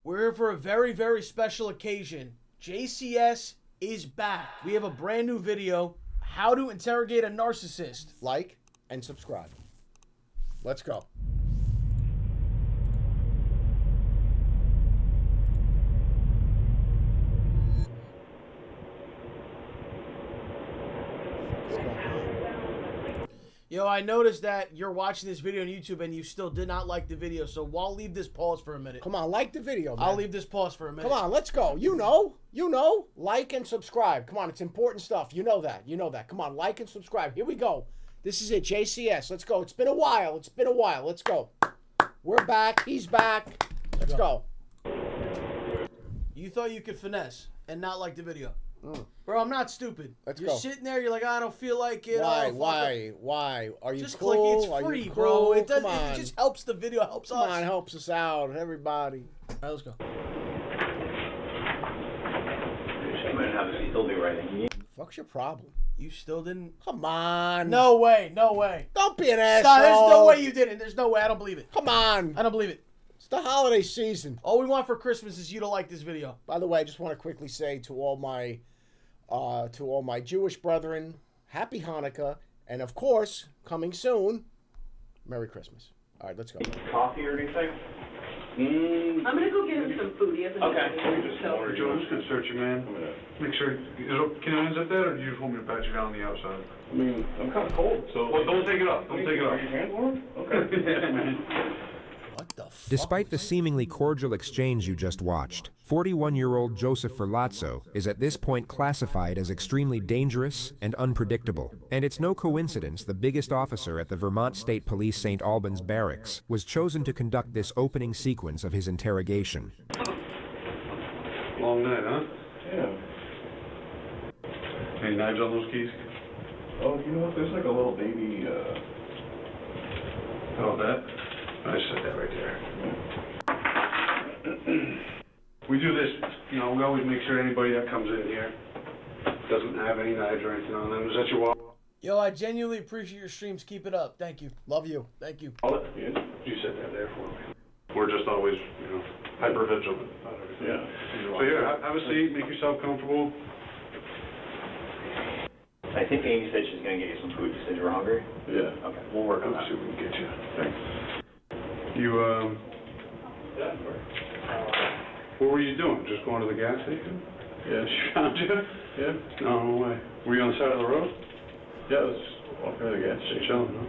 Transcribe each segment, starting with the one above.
We're here for a very, very special occasion. JCS is back. We have a brand new video, how to interrogate a narcissist. Like and subscribe. Let's go. Yo, I noticed that you're watching this video on YouTube and you still did not like the video, so I'll leave this pause for a minute. Come on, like the video, man. I'll leave this pause for a minute. Come on, let's go. You know, like and subscribe. Come on, it's important stuff. You know that. Come on, like and subscribe. Here we go. This is it, JCS. Let's go. It's been a while. Let's go. We're back. He's back. Let's go. You thought you could finesse and not like the video. Bro, I'm not stupid. Let's You're go. sitting there, you're like, I don't feel like it. Why? Are you just cool? Click, it's free, Are you bro. cool? It does, Come on. it just helps the video, helps us. Come on, helps us out, everybody. All right, let's go. Fuck's your problem? You still didn't? Come on. No way. Don't be an asshole. Stop, there's no way you didn't. There's no way. I don't believe it. Come on. I don't believe it. It's the holiday season. All we want for Christmas is you to like this video. By the way, I just want to quickly say to all my Jewish brethren, Happy Hanukkah, and of course, coming soon, Merry Christmas. All right, let's go. Coffee or anything? I'm gonna go get him some food. He hasn't Okay. eaten, so. Joe, I'm just gonna search you, man. Make sure. Can you unzip that, or do you just want me to pat you down on the outside? I mean, I'm kind of cold, so. Well, don't take it off. Don't take it off. Are your hands warm? Okay. Yeah, man. What the fuck? Despite the seemingly cordial exchange you just watched, 41-year-old Joseph Ferlazzo is at this point classified as extremely dangerous and unpredictable. And it's no coincidence the biggest officer at the Vermont State Police St. Albans Barracks was chosen to conduct this opening sequence of his interrogation. Long night, huh? Yeah. Any knives on those keys? Oh, you know what? There's like a little baby, Oh, that? I set that right there. We do this, you know, we always make sure anybody that comes in here doesn't have any knives or anything on them. Is that your wall? Yo, I genuinely appreciate your streams. Keep it up. Thank you. Love you. Thank you. Yeah, you set that there for me. We're just always, you know, hyper vigilant about everything. Yeah. So here, have a seat, make yourself comfortable. I think Amy said she's gonna get you some food. You said you were hungry? Yeah. Okay, we'll work on Let's that. see if we can get you. Thanks. You, Yeah, what were you doing? Just going to the gas station? Yeah, she found you? Yeah. No way. Were you on the side of the road? Yeah, I was just walking to the gas station. Chilling, huh?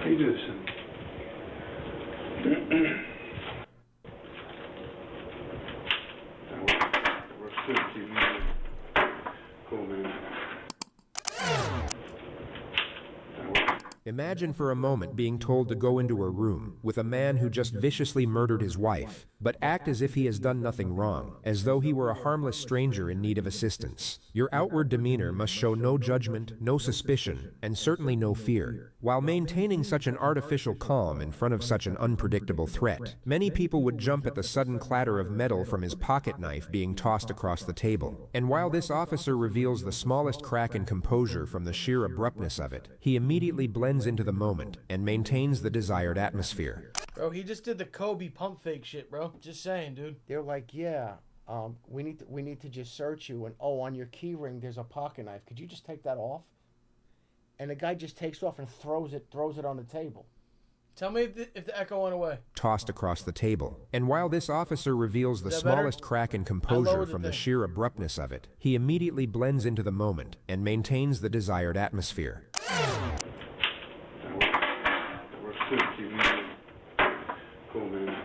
How you do this thing? That works good. Keep moving. Cool, man. Imagine for a moment being told to go into a room with a man who just viciously murdered his wife, but act as if he has done nothing wrong, as though he were a harmless stranger in need of assistance. Your outward demeanor must show no judgment, no suspicion, and certainly no fear. While maintaining such an artificial calm in front of such an unpredictable threat, many people would jump at the sudden clatter of metal from his pocket knife being tossed across the table. And while this officer reveals the smallest crack in composure from the sheer abruptness of it, he immediately blends into the moment and maintains the desired atmosphere. Bro, he just did the Kobe pump fake shit, bro. Just saying, dude. They're like, yeah, we need to just search you, and oh, on your key ring there's a pocket knife. Could you just take that off? And the guy just takes off and throws it on the table. Tell me if the echo went away. Tossed across the table. And while this officer reveals the Is that better? smallest crack in I composure lowered from the the thing. sheer abruptness of it, he immediately blends into the moment and maintains the desired atmosphere. That works good. Keep moving. Cool, man.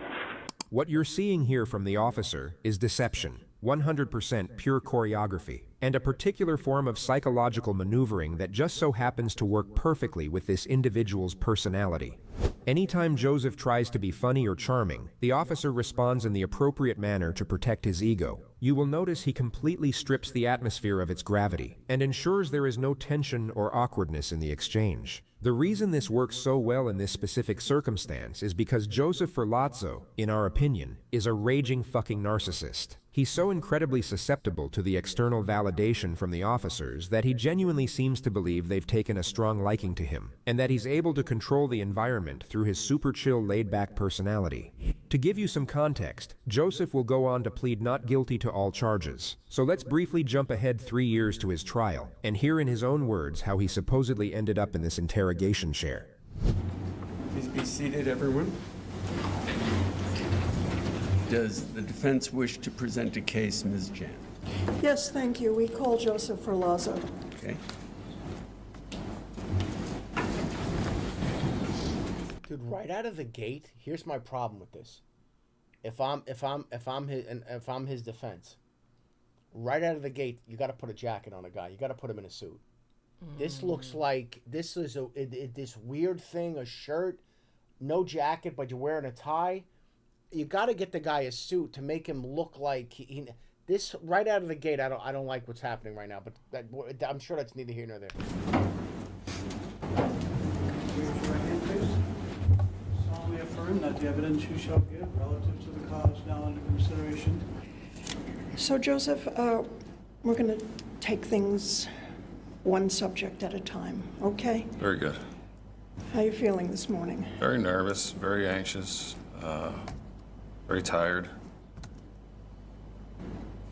What you're seeing here from the officer is deception, 100% pure choreography, and a particular form of psychological maneuvering that just so happens to work perfectly with this individual's personality. Anytime Joseph tries to be funny or charming, the officer responds in the appropriate manner to protect his ego. You will notice he completely strips the atmosphere of its gravity and ensures there is no tension or awkwardness in the exchange. The reason this works so well in this specific circumstance is because Joseph Ferlazzo, in our opinion, is a raging fucking narcissist. He's so incredibly susceptible to the external validation from the officers that he genuinely seems to believe they've taken a strong liking to him, and that he's able to control the environment through his super chill, laid-back personality. To give you some context, Joseph will go on to plead not guilty to all charges. So let's briefly jump ahead 3 years to his trial, and hear in his own words how he supposedly ended up in this interrogation chair. Please be seated, everyone. Does the defense wish to present a case, Ms. Jan? Yes, thank you. We call Joseph for Lazo. Okay. Dude, right out of the gate, here's my problem with this. If I'm his defense, right out of the gate, you got to put a jacket on a guy. You got to put him in a suit. This looks like this is this weird thing, a shirt, no jacket, but you're wearing a tie. You got to get the guy a suit to make him look like this right out of the gate. I don't like what's happening right now, but I'm sure that's neither here nor there. Raise your right hand, please. Solemnly affirm that the evidence you shall give relative to the cause now under consideration. So, Joseph, we're going to take things one subject at a time, okay? Very good. How are you feeling this morning? Very nervous, very anxious, very tired.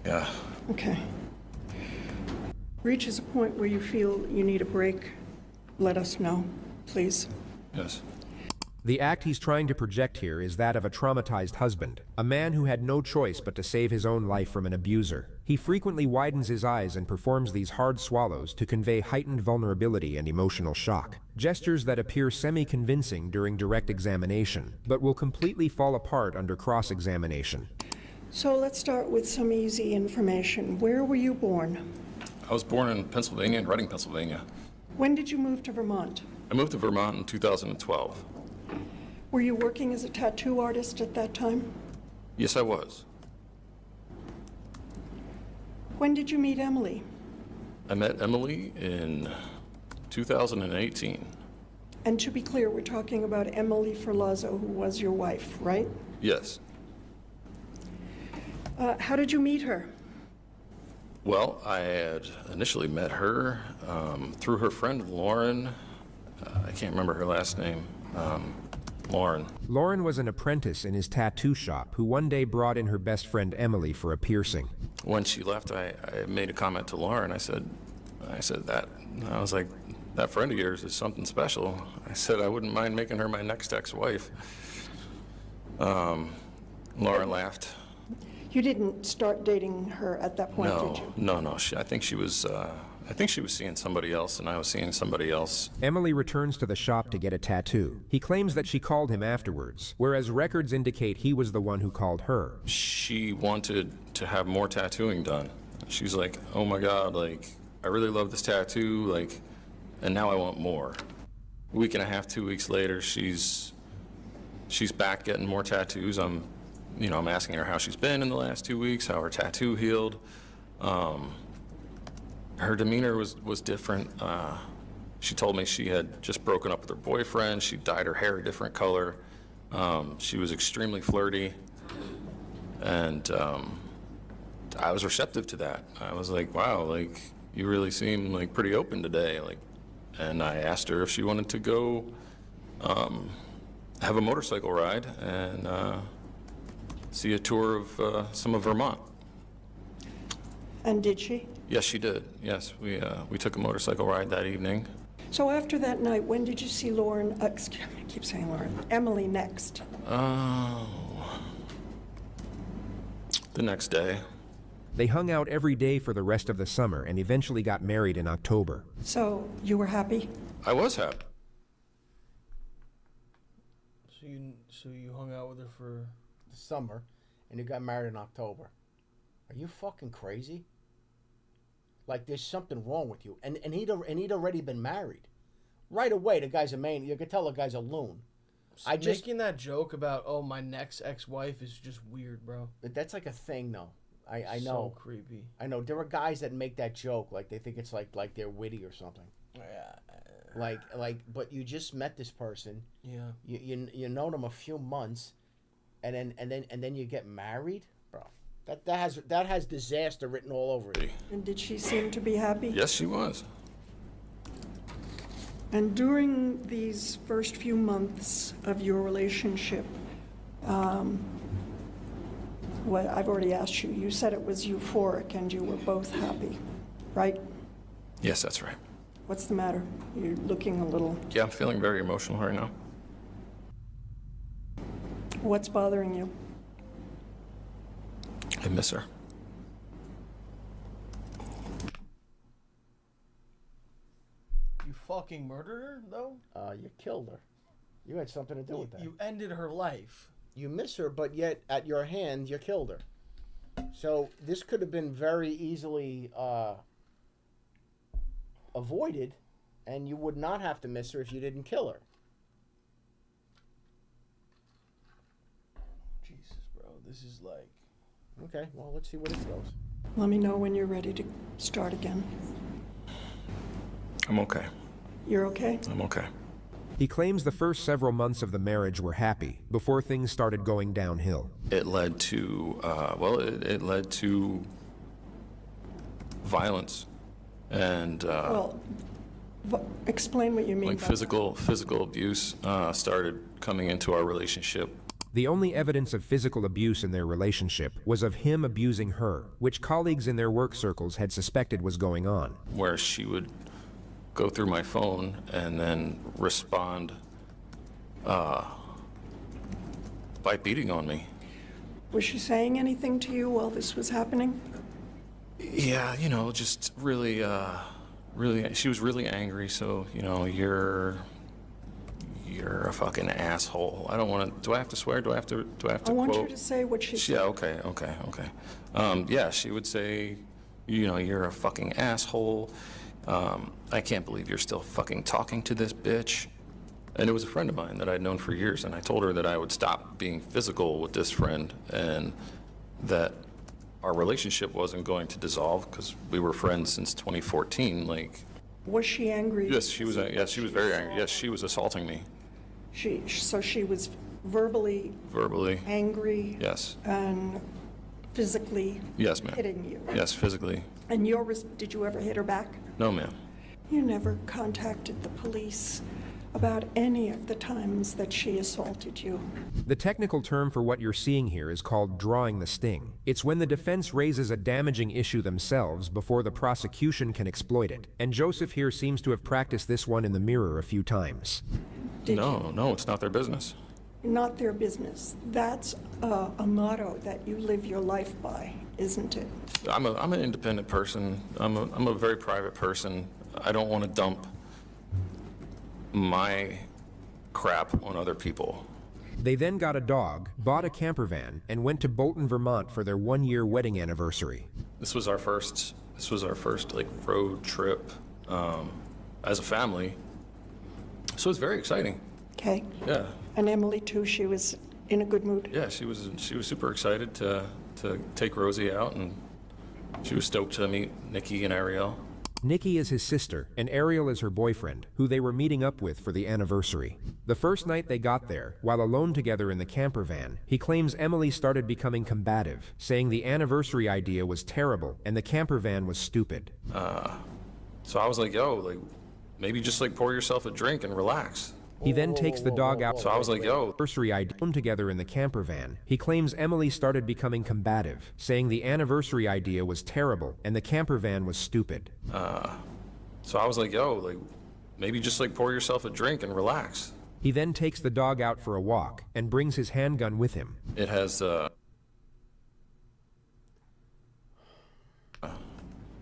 Yeah. Okay. Reaches a point where you feel you need a break, let us know, please. Yes. The act he's trying to project here is that of a traumatized husband, a man who had no choice but to save his own life from an abuser. He frequently widens his eyes and performs these hard swallows to convey heightened vulnerability and emotional shock, gestures that appear semi-convincing during direct examination, but will completely fall apart under cross-examination. So let's start with some easy information. Where were you born? I was born in Pennsylvania, in Reading, Pennsylvania. When did you move to Vermont? I moved to Vermont in 2012. Were you working as a tattoo artist at that time? Yes, I was. When did you meet Emily? I met Emily in 2018. And to be clear, we're talking about Emily Ferlazzo, who was your wife, right? Yes. How did you meet her? Well, I had initially met her through her friend Lauren. I can't remember her last name. Lauren. Lauren was an apprentice in his tattoo shop who one day brought in her best friend Emily for a piercing. When she left, I made a comment to Lauren. I said that, I was like, that friend of yours is something special. I said I wouldn't mind making her my next ex-wife. Lauren laughed. You didn't start dating her at that point, did you? No. I think she was seeing somebody else, and I was seeing somebody else. Emily returns to the shop to get a tattoo. He claims that she called him afterwards, whereas records indicate he was the one who called her. She wanted to have more tattooing done. She's like, oh my God, like, I really love this tattoo, like, and now I want more. A week and a half, 2 weeks later, she's back getting more tattoos. I'm asking her how she's been in the last 2 weeks, how her tattoo healed. Her demeanor was different. She told me she had just broken up with her boyfriend. She dyed her hair a different color. She was extremely flirty. And I was receptive to that. I was like, wow, like, you really seem like pretty open today. Like, and I asked her if she wanted to go have a motorcycle ride and see a tour of some of Vermont. And did she? Yes, she did. Yes, we took a motorcycle ride that evening. So after that night, when did you see Lauren, I keep saying Lauren, Emily next? Oh, the next day. They hung out every day for the rest of the summer and eventually got married in October. So you were happy? I was happy. So you hung out with her for The summer, and you got married in October. Are you fucking crazy? Like, there's something wrong with you. And he'd already been married. Right away, the guy's a man. You could tell the guy's a loon. making that joke about, oh, my next ex-wife is just weird, bro. That's like a thing, though. I know. So creepy. I know. There are guys that make that joke, like they think it's like they're witty or something. Yeah. Like, but you just met this person. Yeah. You know them a few months, and then you get married, bro. That has disaster written all over it. And did she seem to be happy? Yes, she was. And during these first few months of your relationship, what I've already asked you, you said it was euphoric and you were both happy, right? Yes, that's right. What's the matter? You're looking a little... Yeah, I'm feeling very emotional right now. What's bothering you? I miss her. You fucking murdered her, though? You killed her. You had something to do with that. You ended her life. You miss her, but yet at your hand, you killed her. So this could have been very easily avoided, and you would not have to miss her if you didn't kill her. Jesus, bro. This is like... Okay, well, let's see what it goes. Let me know when you're ready to start again. I'm okay. You're okay? I'm okay. He claims the first several months of the marriage were happy before things started going downhill. It led to, it led to violence and explain what you mean like by physical abuse started coming into our relationship. The only evidence of physical abuse in their relationship was of him abusing her, which colleagues in their work circles had suspected was going on. Where she would go through my phone and then respond by beating on me. Was she saying anything to you while this was happening? Yeah, you know, just really, she was really angry, so, you know, you're a fucking asshole. I don't want to, do I have to swear? Do I have to I want quote? you to say what she said. Yeah, okay. Yeah, she would say, you know, you're a fucking asshole. I can't believe you're still fucking talking to this bitch. And it was a friend of mine that I'd known for years, and I told her that I would stop being physical with this friend and that our relationship wasn't going to dissolve because we were friends since 2014. Like, was she angry? yes, she was. Yes, she was very angry. Yes, she was assaulting me. So she was verbally angry. Yes. And physically. Yes, ma'am. Hitting you. Yes, physically. And did you ever hit her back? No, ma'am. You never contacted the police about any of the times that she assaulted you. The technical term for what you're seeing here is called drawing the sting. It's when the defense raises a damaging issue themselves before the prosecution can exploit it. And Joseph here seems to have practiced this one in the mirror a few times. No, it's not their business. Not their business. That's a motto that you live your life by, isn't it? I'm an independent person. I'm a very private person. I don't want to dump my crap on other people. They then got a dog, bought a camper van, and went to Bolton, Vermont for their one-year wedding anniversary. This was our first like road trip as a family. So it's very exciting. Okay. Yeah. And Emily too, she was in a good mood? Yeah, she was super excited to take Rosie out, and she was stoked to meet Nikki and Ariel. Nikki is his sister, and Ariel is her boyfriend, who they were meeting up with for the anniversary. The first night they got there, while alone together in the camper van, he claims Emily started becoming combative, saying the anniversary idea was terrible and the camper van was stupid. So I was like, yo, like, maybe just like pour yourself a drink and relax. He then takes the dog out. So I was like, yo. Anniversary idea together in the camper van. He claims Emily started becoming combative, saying the anniversary idea was terrible and the camper van was stupid. So I was like, yo, like, maybe just like pour yourself a drink and relax. He then takes the dog out for a walk and brings his handgun with him. It has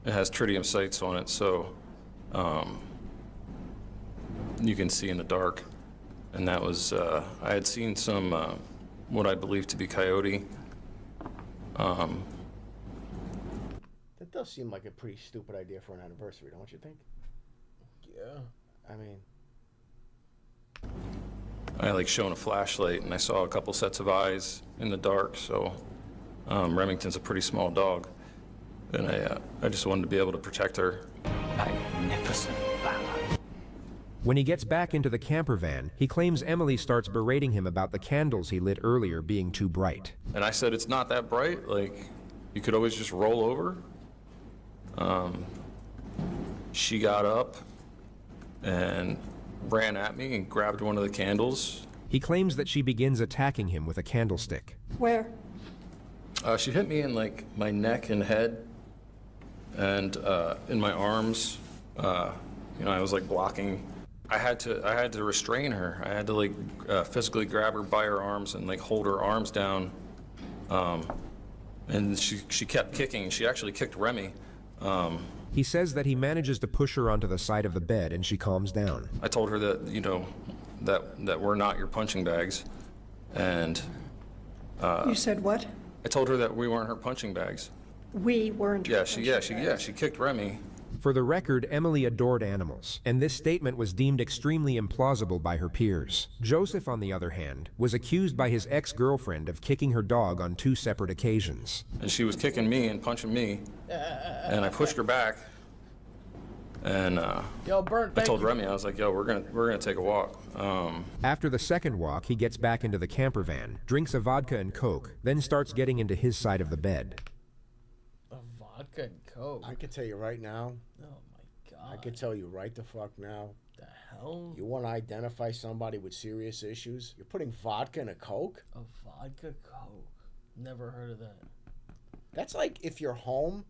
tritium sights on it, so you can see in the dark. And that was, I had seen some, what I believe to be coyote. That does seem like a pretty stupid idea for an anniversary, don't you think? Yeah. I mean... I like shone a flashlight and I saw a couple sets of eyes in the dark, so Remington's a pretty small dog. And I just wanted to be able to protect her. Magnificent valor. When he gets back into the camper van, he claims Emily starts berating him about the candles he lit earlier being too bright. And I said, it's not that bright. Like, you could always just roll over. She got up and ran at me and grabbed one of the candles. He claims that she begins attacking him with a candlestick. Where? She hit me in like my neck and head and in my arms. You know, I was like blocking. I had to restrain her. I had to like physically grab her by her arms and like hold her arms down. And she kept kicking. She actually kicked Remy. He says that he manages to push her onto the side of the bed and she calms down. I told her that, you know, that we're not your punching bags. And You said what? I told her that we weren't her punching bags. We weren't. She kicked Remy. For the record, Emily adored animals, and this statement was deemed extremely implausible by her peers. Joseph, on the other hand, was accused by his ex-girlfriend of kicking her dog on 2 separate occasions. And she was kicking me and punching me, and I pushed her back. And Yo, Bert, I told Remy, I was like, "Yo, we're gonna take a walk." After the second walk, he gets back into the camper van, drinks a vodka and Coke, then starts getting into his side of the bed. A vodka and Coke. I can tell you right now. Oh my God. I can tell you right the fuck now. The hell? You want to identify somebody with serious issues? You're putting vodka in a Coke? A vodka Coke. Never heard of that. That's like if you're home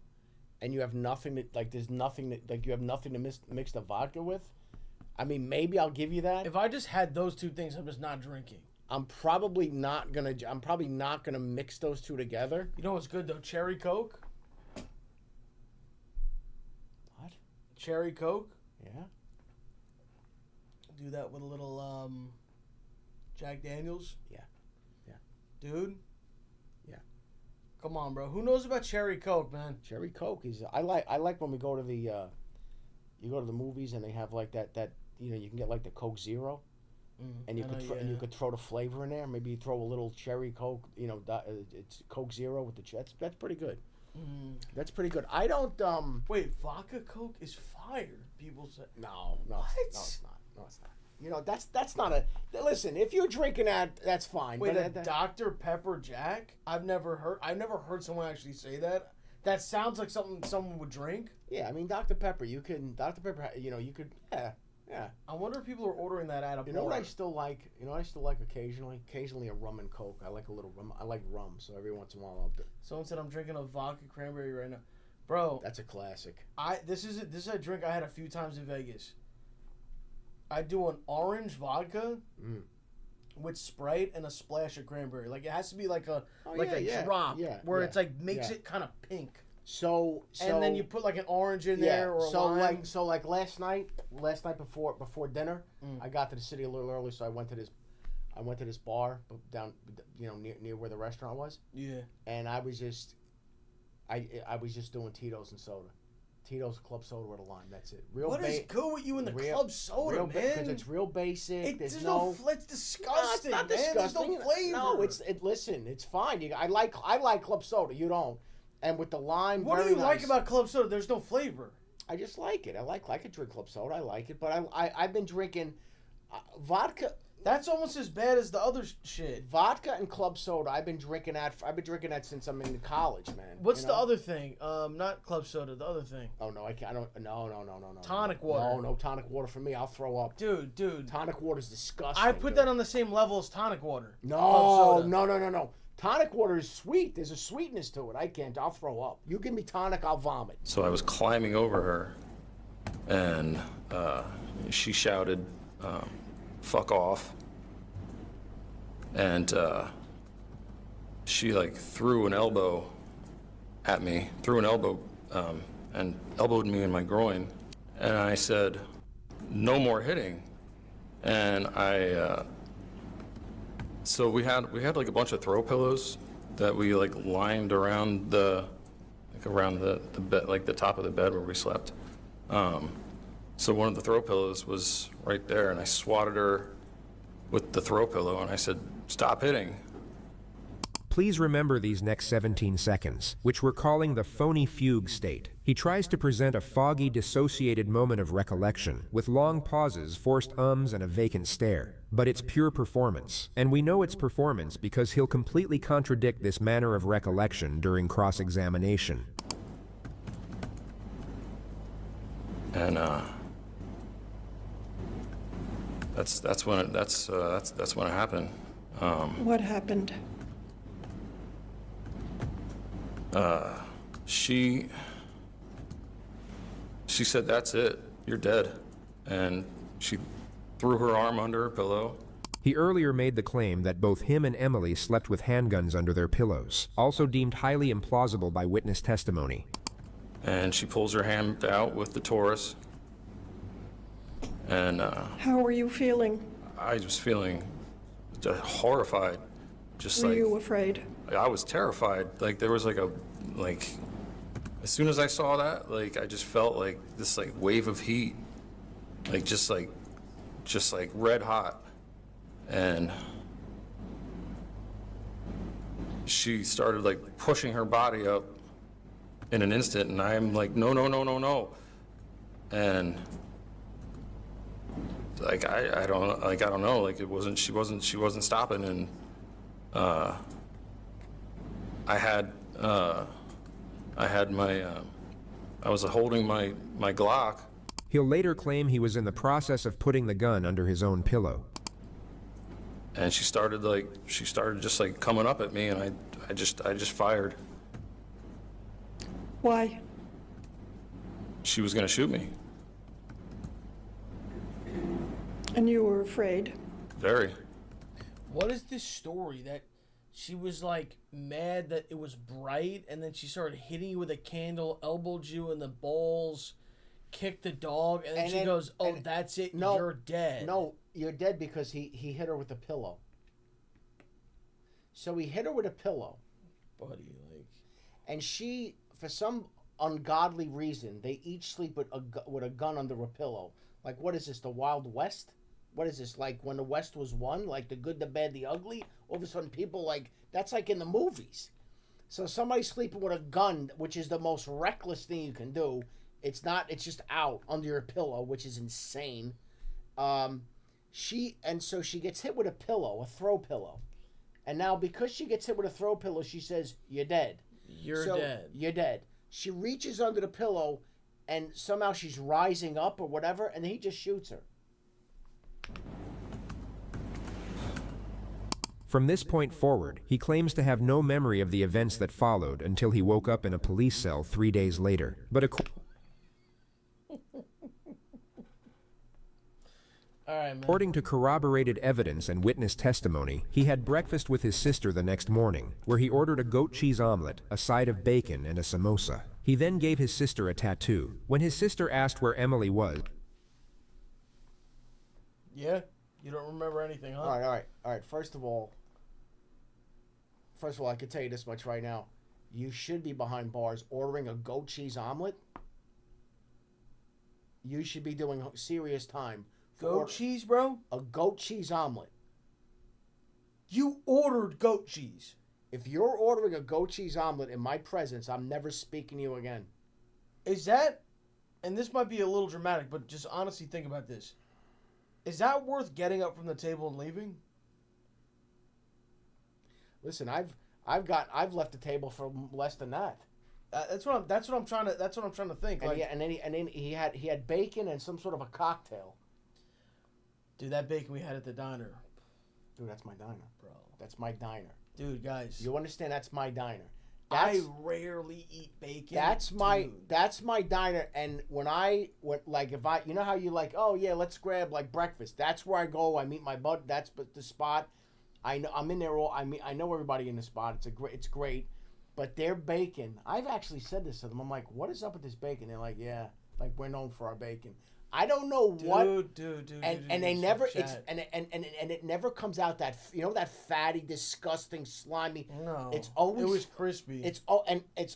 and you have nothing to, like, there's nothing that, like, you have nothing to mix the vodka with. I mean, maybe I'll give you that. If I just had those 2 things, I'm just not drinking. I'm probably not gonna mix those 2 together. You know what's good though? Cherry Coke. What? Cherry Coke. Yeah. Do that with a little Jack Daniels. Yeah. Yeah. Dude. Yeah. Come on, bro. Who knows about Cherry Coke, man? Cherry Coke is. I like when we go to the. You go to the movies and they have like that. You know, you can get like the Coke Zero. And you could throw the flavor in there. Maybe you throw a little cherry Coke. You know, it's Coke Zero with the that's pretty good. That's pretty good. I don't. Wait, vodka Coke is fire. People say no, what? No, it's not. No, it's not. You know, that's not a. Listen, if you're drinking that, that's fine. Wait, a Dr. Pepper Jack? I've never heard someone actually say that. That sounds like something someone would drink. Yeah, I mean, Dr. Pepper. You could. You know, you could. Yeah. Yeah. I wonder if people are ordering that at a bar. You know what I still like? You know what I still like occasionally? Occasionally a rum and Coke. I like a little rum. I like rum, so every once in a while I'll do. Someone said I'm drinking a vodka cranberry right now. Bro. That's a classic. This is a drink I had a few times in Vegas. I do an orange vodka with Sprite and a splash of cranberry. Like, it has to be like a drop where it's like makes it kind of pink. So and then you put like an orange in there or a lime. Like last night before dinner, I got to the city a little early, so I went to this bar down, you know, near where the restaurant was. Yeah. And I was just doing Tito's and soda. Tito's club soda with a lime. That's it. What is good with you in the club soda, man? Because it's real basic. It's disgusting. No, it's not disgusting. There's no flavor. No, listen, it's fine. I like club soda. You don't. And with the lime, what do you like about club soda? There's no flavor. I just like it. I could drink club soda. I like it, but I've been drinking vodka. That's almost as bad as the other shit. Vodka and club soda. I've been drinking that since I'm in college, man. What's the other thing? Not club soda. The other thing. Oh no, I can't. No. Tonic water. No tonic water for me. I'll throw up. Dude. Tonic water is disgusting. I put that on the same level as tonic water. No. Tonic water is sweet. There's a sweetness to it. I can't. I'll throw up. You give me tonic, I'll vomit. So I was climbing over her, and she shouted, "Fuck off!" And she like threw an elbow at me, and elbowed me in my groin. And I said, "No more hitting." And so we had like a bunch of throw pillows that we like lined around the bed, like the top of the bed where we slept. So one of the throw pillows was right there, and I swatted her with the throw pillow, and I said, "Stop hitting." Please remember these next 17 seconds, which we're calling the phony fugue state. He tries to present a foggy, dissociated moment of recollection, with long pauses, forced ums, and a vacant stare. But it's pure performance. And we know it's performance because he'll completely contradict this manner of recollection during cross-examination. And that's when it happened. What happened? She said, "That's it. You're dead," and she threw her arm under her pillow. He earlier made the claim that both him and Emily slept with handguns under their pillows, also deemed highly implausible by witness testimony. And she pulls her hand out with the Taurus. And how were you feeling? I was feeling horrified. Were you afraid? I was terrified. Like there was as soon as I saw that, I just felt like this wave of heat, just red hot. And she started pushing her body up in an instant, and I'm like, no, no, no, no, no. And I don't know, she wasn't stopping. And I was holding my Glock. He'll later claim he was in the process of putting the gun under his own pillow. And she started just coming up at me, and I just fired. Why? She was gonna shoot me. And you were afraid? Very. What is this story that she was mad that it was bright, and then she started hitting you with a candle, elbowed you in the balls, kicked the dog, and then she goes, "Oh, that's it. No, you're dead." No, you're dead because he hit her with a pillow. So he hit her with a pillow, buddy. And she, for some ungodly reason, they each sleep with a gun under a pillow. What is this? The Wild West? What is this? When the West was won? The good, the bad, the ugly? All of a sudden, people that's in the movies. So somebody sleeping with a gun, which is the most reckless thing you can do. It's not. It's just out under your pillow, which is insane. So she gets hit with a pillow, a throw pillow, and now because she gets hit with a throw pillow, she says, "You're dead. You're dead. You're dead." She reaches under the pillow, and somehow she's rising up or whatever, and he just shoots her. From this point forward, he claims to have no memory of the events that followed until he woke up in a police cell 3 days later. But according to corroborated evidence and witness testimony, he had breakfast with his sister the next morning, where he ordered a goat cheese omelet, a side of bacon, and a samosa. He then gave his sister a tattoo. When his sister asked where Emily was... Yeah? You don't remember anything, huh? All right. First of all, I can tell you this much right now. You should be behind bars ordering a goat cheese omelet. You should be doing serious time. Goat cheese, bro? A goat cheese omelet. You ordered goat cheese. If you're ordering a goat cheese omelet in my presence, I'm never speaking to you again. Is that, and this might be a little dramatic, but just honestly think about this. Is that worth getting up from the table and leaving? Listen, I've left the table for less than that. That's what I'm trying to think. And then he had bacon and some sort of a cocktail. Dude, that bacon we had at the diner. Dude, that's my diner, bro. That's my diner. Dude, guys. You understand? That's my diner. I rarely eat bacon. That's my diner. And when if I, you know how you oh yeah, let's grab breakfast. That's where I go. I meet my bud. That's the spot. I know I'm in there all. I know everybody in the spot. It's great. But their bacon, I've actually said this to them. I'm like, what is up with this bacon? They're like, yeah, we're known for our bacon. I don't know what. Dude. And they never. It's and it never comes out that that fatty, disgusting, slimy. No. It's always. It was crispy. It's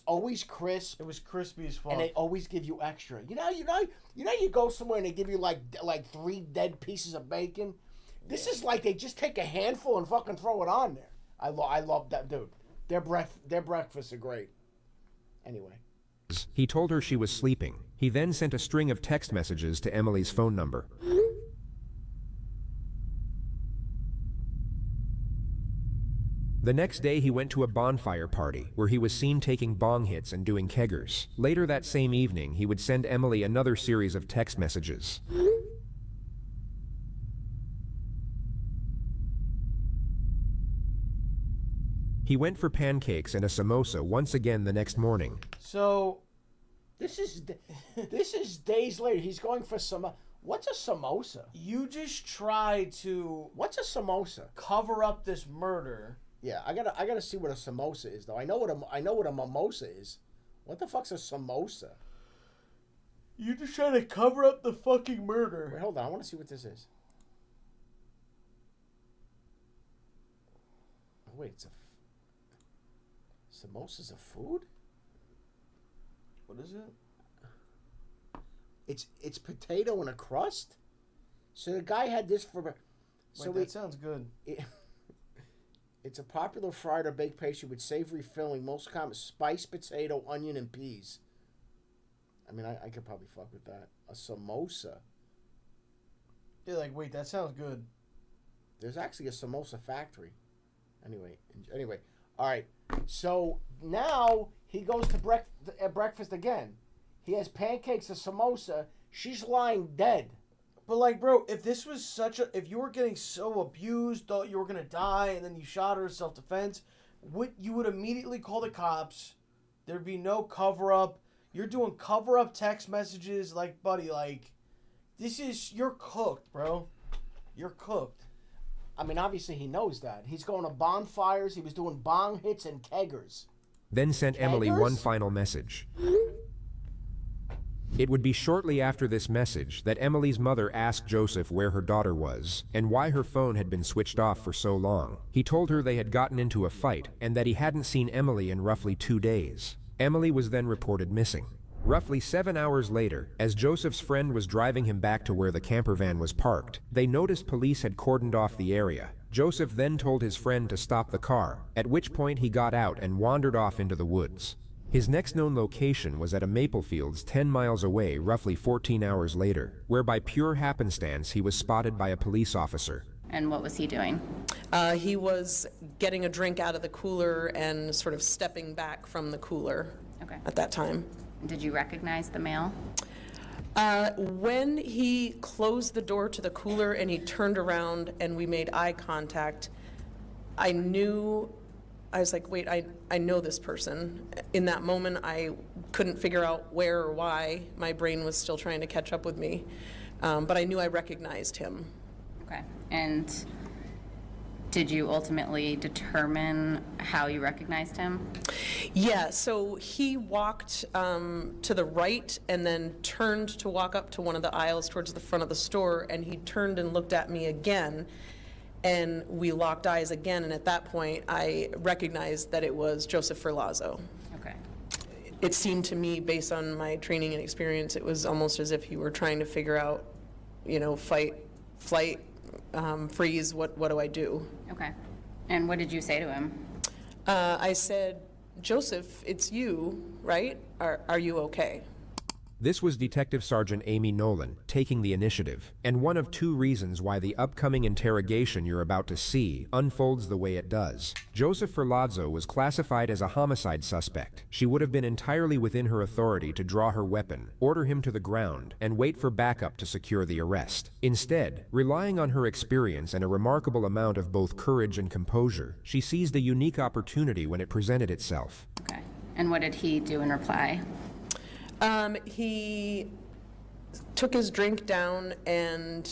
always crisp. It was crispy as fuck. And they always give you extra. You go somewhere and they give you like 3 dead pieces of bacon. This is they just take a handful and fucking throw it on there. I love that, dude. Their breakfasts are great. Anyway. He told her she was sleeping. He then sent a string of text messages to Emily's phone number. The next day, he went to a bonfire party where he was seen taking bong hits and doing keggers. Later that same evening, he would send Emily another series of text messages. He went for pancakes and a samosa once again the next morning. So, this is days later. He's going for some. What's a samosa? You just try to. What's a samosa? Cover up this murder. Yeah, I gotta see what a samosa is though. I know what a mimosa is. What the fuck's a samosa? You just trying to cover up the fucking murder. Wait, hold on. I want to see what this is. Oh, wait, it's a. Samosa's a food? What is it? It's potato in a crust? So the guy had this for... So that sounds good. It's a popular fried or baked pastry with savory filling, most common spiced potato, onion, and peas. I mean, I could probably fuck with that. A samosa. Yeah, like, wait, that sounds good. There's actually a samosa factory. Anyway, all right. So now he goes to breakfast again. He has pancakes, a samosa. She's lying dead. But like, bro, if this was if you were getting so abused, thought you were gonna die, and then you shot her in self-defense, you would immediately call the cops. There'd be no cover-up. You're doing cover-up text messages, like, buddy, like, you're cooked, bro. You're cooked. I mean, obviously he knows that. He's going to bonfires. He was doing bong hits and keggers. Then sent Emily one final message. It would be shortly after this message that Emily's mother asked Joseph where her daughter was and why her phone had been switched off for so long. He told her they had gotten into a fight and that he hadn't seen Emily in roughly 2 days. Emily was then reported missing. Roughly 7 hours later, as Joseph's friend was driving him back to where the camper van was parked, they noticed police had cordoned off the area. Joseph then told his friend to stop the car, at which point he got out and wandered off into the woods. His next known location was at a maple fields 10 miles away roughly 14 hours later, where by pure happenstance he was spotted by a police officer. And what was he doing? He was getting a drink out of the cooler and sort of stepping back from the cooler at that time. Did you recognize the male? When he closed the door to the cooler and he turned around and we made eye contact, I was like, wait, I know this person. In that moment, I couldn't figure out where or why. My brain was still trying to catch up with me. But I knew I recognized him. Okay. And did you ultimately determine how you recognized him? Yeah, so he walked to the right and then turned to walk up to one of the aisles towards the front of the store, and he turned and looked at me again, and we locked eyes again, and at that point I recognized that it was Joseph Ferlazzo. Okay. It seemed to me, based on my training and experience, it was almost as if he were trying to figure out, fight, flight, freeze, what do I do? Okay. And what did you say to him? I said, Joseph, it's you, right? Are you okay? This was Detective Sergeant Amy Nolan taking the initiative, and one of 2 reasons why the upcoming interrogation you're about to see unfolds the way it does. Joseph Ferlazzo was classified as a homicide suspect. She would have been entirely within her authority to draw her weapon, order him to the ground, and wait for backup to secure the arrest. Instead, relying on her experience and a remarkable amount of both courage and composure, she seized a unique opportunity when it presented itself. Okay. And what did he do in reply? He took his drink down and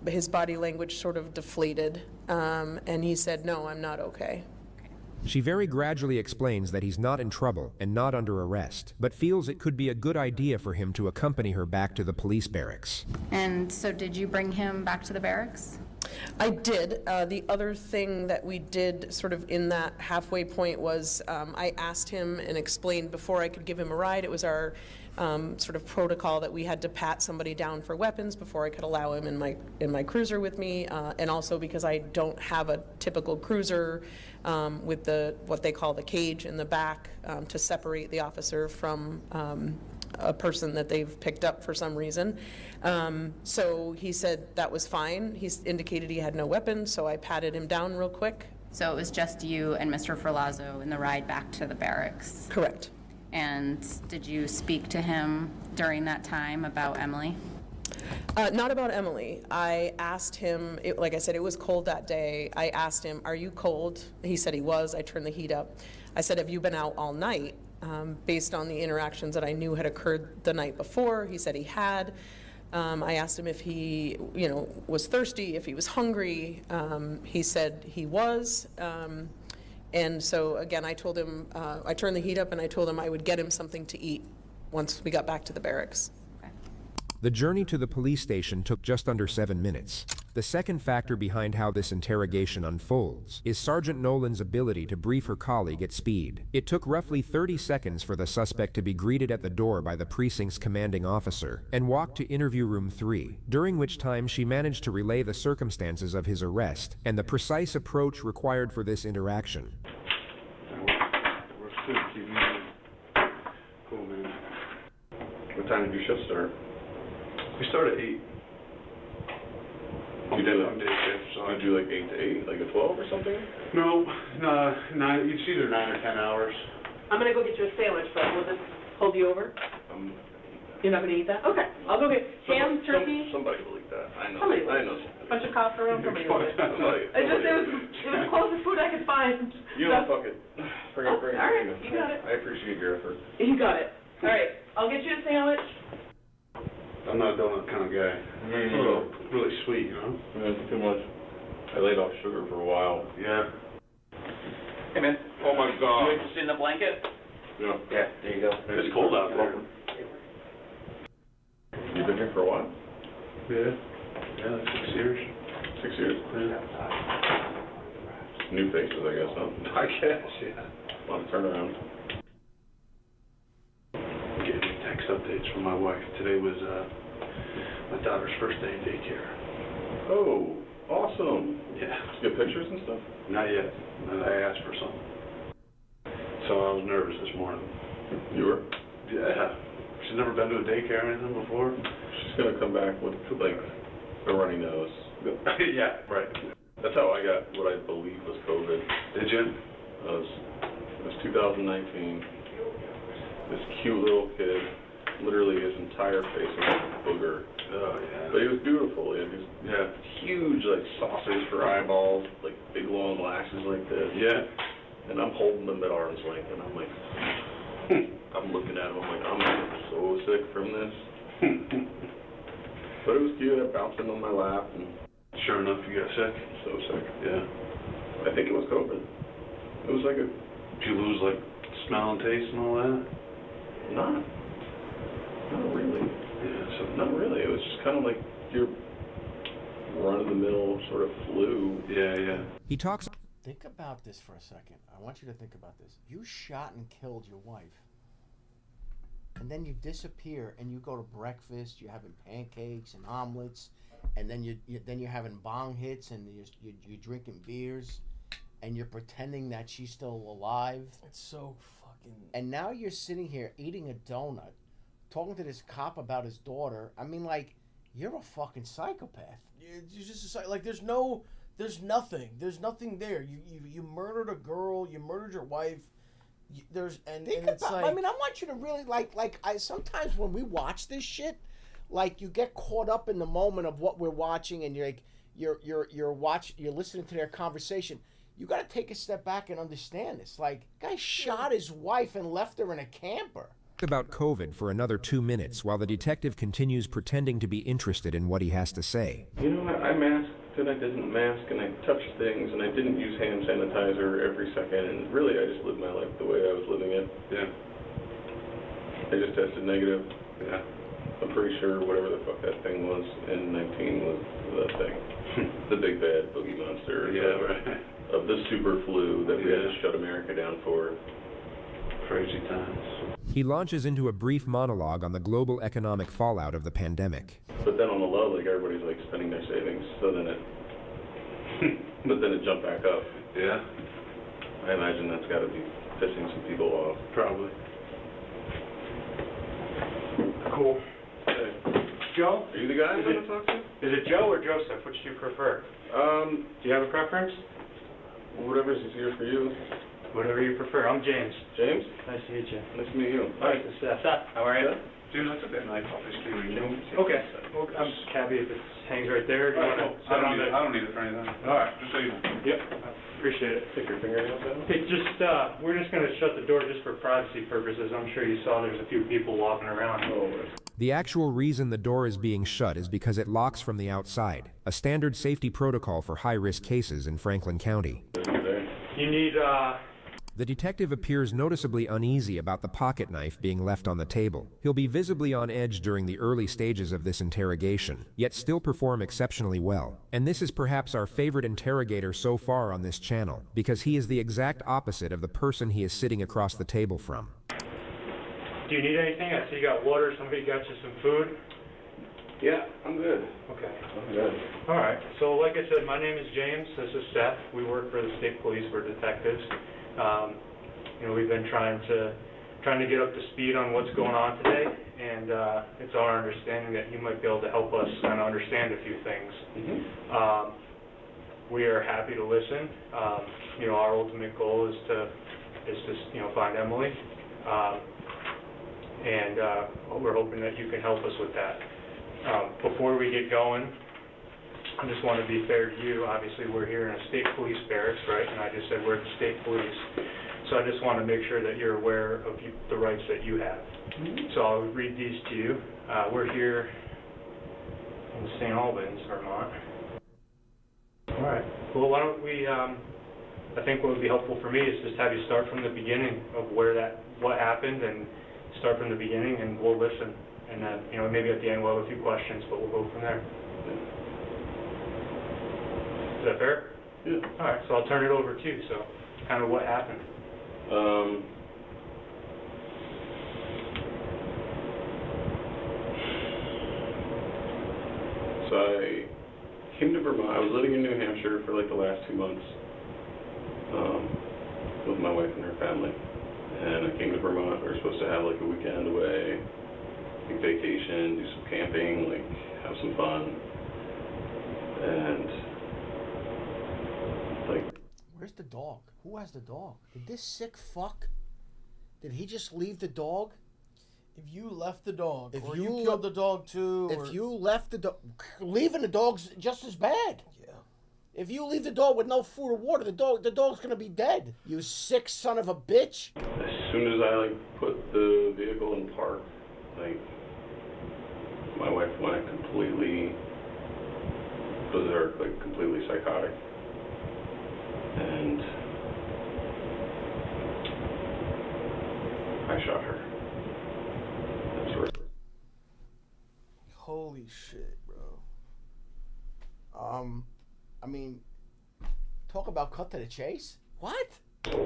his body language sort of deflated, and he said, no, I'm not okay. She very gradually explains that he's not in trouble and not under arrest, but feels it could be a good idea for him to accompany her back to the police barracks. And so did you bring him back to the barracks? I did. The other thing that we did sort of in that halfway point was I asked him and explained before I could give him a ride. It was our sort of protocol that we had to pat somebody down for weapons before I could allow him in my cruiser with me, and also because I don't have a typical cruiser with what they call the cage in the back to separate the officer from a person that they've picked up for some reason. So he said that was fine. He indicated he had no weapon, so I patted him down real quick. So it was just you and Mr. Ferlazzo in the ride back to the barracks? Correct. And did you speak to him during that time about Emily? Not about Emily. I asked him, like I said, it was cold that day. I asked him, are you cold? He said he was. I turned the heat up. I said, have you been out all night? Based on the interactions that I knew had occurred the night before. He said he had. I asked him if he, was thirsty, if he was hungry. He said he was. And so, again, I told him, I turned the heat up and I told him I would get him something to eat once we got back to the barracks. The journey to the police station took just under 7 minutes. The second factor behind how this interrogation unfolds is Sergeant Nolan's ability to brief her colleague at speed. It took roughly 30 seconds for the suspect to be greeted at the door by the precinct's commanding officer and walk to interview room 3, during which time she managed to relay the circumstances of his arrest and the precise approach required for this interaction. Cool, man. What time did your shift start? We start at 8. You did on day shift, so I do like 8 to 8, like a 12 or something? No, 9. It's either 9 or 10 hours. I'm gonna go get you a sandwich, but will this hold you over? You're not gonna eat that? Okay, I'll go get ham, turkey. Somebody will eat that. I know. Somebody will. I know. A bunch of cops around. Somebody will. It Somebody. was the closest food I could find. You know, fuck it. Bring it. All right, you got it. I appreciate your effort. You got it. All right, I'll get you a sandwich. I'm not a donut kind of guy. Really sweet, Yeah, it's too much. I laid off sugar for a while. Yeah. Hey, man. Oh, my God. You interested in a blanket? Yeah. Yeah, there you go. It's cold out there. You been here for a while? Yeah. Yeah, like 6 years. 6 years? Yeah. New faces, I guess, huh? I guess, yeah. A lot of turnaround. Getting text updates from my wife. Today was my daughter's first day in daycare. Oh, awesome. Yeah. Did you get pictures and stuff? Not yet. I asked for some. So I was nervous this morning. You were? Yeah. She's never been to a daycare or anything before. She's gonna come back with, like, a runny nose. Yeah, right. That's how I got what I believe was COVID. Did you? It was 2019. This cute little kid, literally his entire face was a booger. Oh, yeah. But he was beautiful. He had these huge, like, saucers for eyeballs, like, big, long lashes like this. Yeah. And I'm holding them at arm's length, and I'm like, I'm looking at him, I'm like, I'm so sick from this. But it was cute. I bounced him on my lap, and sure enough, you got sick? So sick. Yeah. I think it was COVID. It was like a... Did you lose, like, smell and taste and all that? Not really. Yeah, so not really. It was just kind of like your run-of-the-mill sort of flu. Yeah, yeah. He talks... Think about this for a second. I want you to think about this. You shot and killed your wife. And then you disappear and you go to breakfast, you're having pancakes and omelets, and then you're having bong hits and you're drinking beers and you're pretending that she's still alive. It's so fucking... And now you're sitting here eating a donut, talking to this cop about his daughter. I mean, like, you're a fucking psychopath. You're just like, there's nothing there. You murdered a girl, you murdered your wife. It's like... I mean, I want you to really I sometimes when we watch this shit, like, you get caught up in the moment of what we're watching, and you're listening to their conversation. You got to take a step back and understand this. Like, guy shot his wife and left her in a camper. About COVID for another 2 minutes while the detective continues pretending to be interested in what he has to say. You know, I masked and I didn't mask and I touched things and I didn't use hand sanitizer every second, and really I just lived my life the way I was living it. Yeah. I just tested negative. Yeah. I'm pretty sure whatever the fuck that thing was in 19 was the thing. The big bad boogie monster. Yeah, right. Of the super flu that we had to shut America down for. Crazy times. He launches into a brief monologue on the global economic fallout of the pandemic. But then on the low, like everybody's like spending their savings, so then it, but then it jumped back up. Yeah. I imagine that's got to be pissing some people off. Probably. Cool. Hey. Joe? Are you the guy I'm going to talk to? Is it Joe or Joseph? Which do you prefer? Do you have a preference? Whatever's easier for you. Whatever you prefer. I'm James. James? Nice to meet you. Nice to meet you. All right, this is Seth. How are you? Dude, that's a bit nice, obviously. Okay. Well, I'm happy if it hangs right there. Do you want to I don't need it for anything. All right. Just so you know. Yep. Appreciate it. Stick your fingernails out? Hey, we're just going to shut the door just for privacy purposes. I'm sure you saw there's a few people walking around. The actual reason the door is being shut is because it locks from the outside, a standard safety protocol for high-risk cases in Franklin County. You need, The detective appears noticeably uneasy about the pocket knife being left on the table. He'll be visibly on edge during the early stages of this interrogation, yet still perform exceptionally well. And this is perhaps our favorite interrogator so far on this channel, because he is the exact opposite of the person he is sitting across the table from. do you need anything? I see you got water. Somebody got you some food? Yeah, I'm good. Okay. I'm good. All right. So like I said, my name is James. This is Seth. We work for the state police. We're detectives. We've been trying to get up to speed on what's going on today, and it's our understanding that you might be able to help us kind of understand a few things. We are happy to listen. Our ultimate goal is to find Emily, and we're hoping that you can help us with that. Before we get going, I just want to be fair to you. Obviously, we're here in a state police barracks, right? And I just said we're the state police. So I just want to make sure that you're aware of the rights that you have. So I'll read these to you. We're here in St. Albans, Vermont. All right. Well, why don't we, I think what would be helpful for me is just have you start from the beginning of what happened, and start from the beginning, and we'll listen. And then, maybe at the end we'll have a few questions, but we'll go from there. Is that fair? Yeah. All right, so I'll turn it over to you. So, kind of what happened? So I came to Vermont. I was living in New Hampshire for like the last 2 months with my wife and her family. And I came to Vermont. We were supposed to have like a weekend away, like vacation, do some camping, like have some fun. And where's the dog? Who has the dog? Did this sick fuck? Did he just leave the dog? If you left the dog, or you killed the dog too, if you left the dog, leaving the dog's just as bad. Yeah. If you leave the dog with no food or water, the dog's gonna be dead. You sick son of a bitch. As soon as I put the vehicle in park, my wife went completely berserk, completely psychotic. And I shot her. Holy shit, bro. I mean, talk about cut to the chase. What? And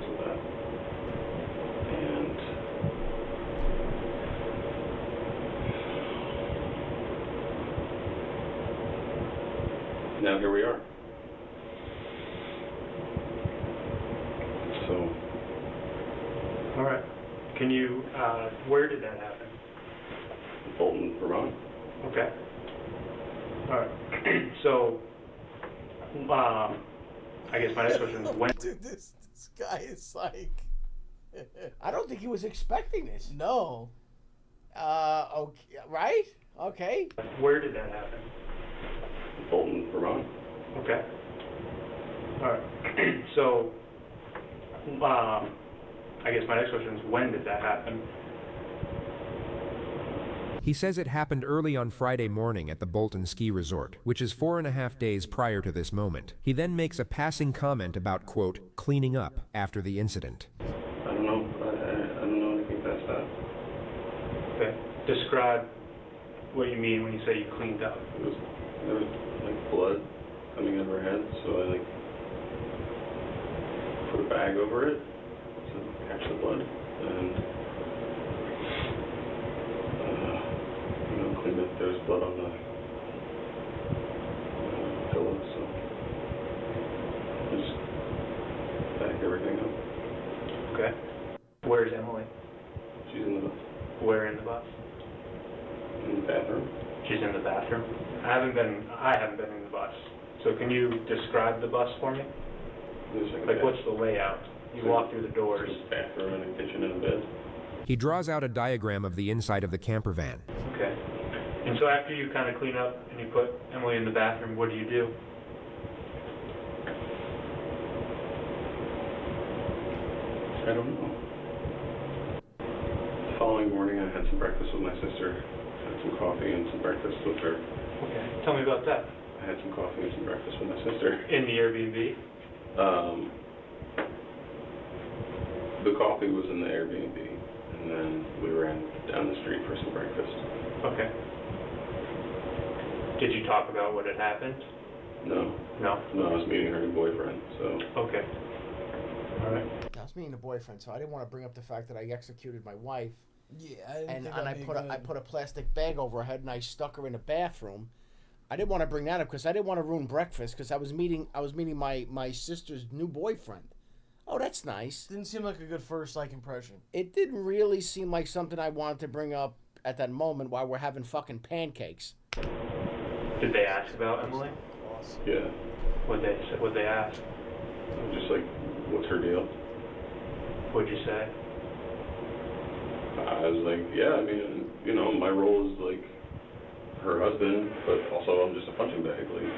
now here we are. So. All right. Can you, where did that happen? Bolton, Vermont. Okay. All right. So, I guess my next question is when. Dude, this guy is like. I don't think he was expecting this. No. Okay, right? Okay. Where did that happen? Bolton, Vermont. Okay. All right. So, I guess my next question is when did that happen? He says it happened early on Friday morning at the Bolton Ski Resort, which is 4.5 days prior to this moment. He then makes a passing comment about, quote, cleaning up after the incident. I don't know. I don't know anything past that. Okay. Describe what you mean when you say you cleaned up. There was like blood coming out of her head, so I like put a bag over it to catch the blood, and cleaned up. There was blood on the pillow, so just bagged everything up. Okay. Where's Emily? She's in the bus. Where in the bus? In the bathroom. She's in the bathroom. I haven't been in the bus. So can you describe the bus for me? Like what's the layout? You walk through the doors. Bathroom and a kitchen and a bed. He draws out a diagram of the inside of the camper van. Okay. And so after you kind of clean up and you put Emily in the bathroom, what do you do? I don't know. The following morning I had some breakfast with my sister. I had some coffee and some breakfast with her. Okay. Tell me about that. I had some coffee and some breakfast with my sister. In the Airbnb? The coffee was in the Airbnb, and then we ran down the street for some breakfast. Okay. Did you talk about what had happened? No. No? No, I was meeting her new boyfriend, so... Okay. All right. I was meeting a boyfriend, so I didn't want to bring up the fact that I executed my wife. Yeah, I put a plastic bag over her head and I stuck her in the bathroom. I didn't want to bring that up because I didn't want to ruin breakfast because I was meeting my sister's new boyfriend. Oh, that's nice. Didn't seem like a good first impression. It didn't really seem like something I wanted to bring up at that moment while we're having fucking pancakes. Did they ask about Emily? Yeah. What'd they ask? Just like, what's her deal? What'd you say? I was like, yeah, I mean, you know, my role is like her husband, but also I'm just a punching bag, like.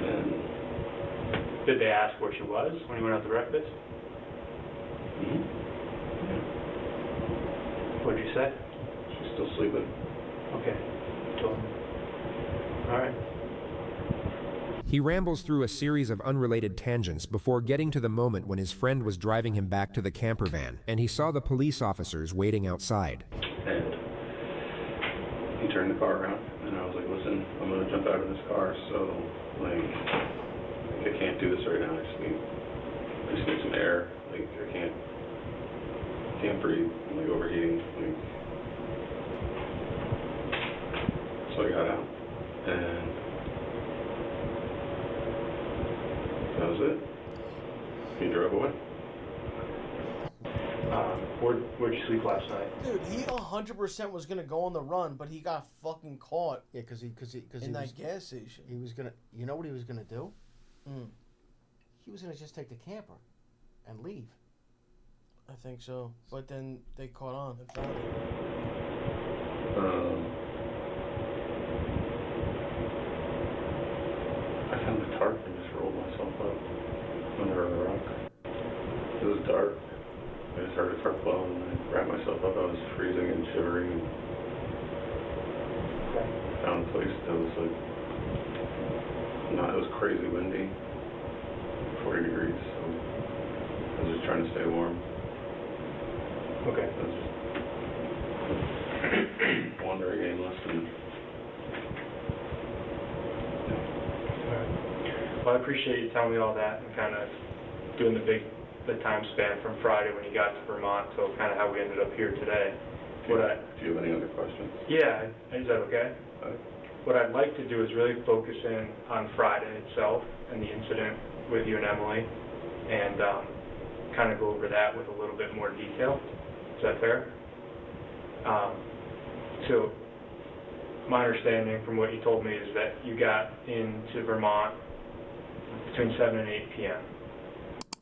And did they ask where she was when you went out to breakfast? Mm-hmm. Yeah. What'd you say? She's still sleeping. Okay. All right. He rambles through a series of unrelated tangents before getting to the moment when his friend was driving him back to the camper van, and he saw the police officers waiting outside. And he turned the car around, and I was like, listen, I'm going to jump out of this car, so, like, I can't do this right now. I just need some air. Like, I can't breathe. I'm, like, overheating. Like, so I got out, and that was it. He drove away. Where'd you sleep last night? Dude, he 100% was gonna go on the run, but he got fucking caught. Yeah, because in that gas station. He was gonna. You know what he was gonna do? Mm. He was gonna just take the camper and leave. I think so, but then they caught on and found it. I found the tarp and just rolled myself up under a rock. It was dark. I just heard a tarp blow and I wrapped myself up. I was freezing and shivering. And found a place that was like, it was crazy windy, 40 degrees. So I was just trying to stay warm. Okay. I was just wandering aimless and. Well, I appreciate you telling me all that and kind of doing the time span from Friday when you got to Vermont to kind of how we ended up here today. Do you have any other questions? Yeah, is that okay? What I'd like to do is really focus in on Friday itself and the incident with you and Emily and kind of go over that with a little bit more detail. Is that fair? So my understanding from what you told me is that you got into Vermont between 7 and 8 p.m.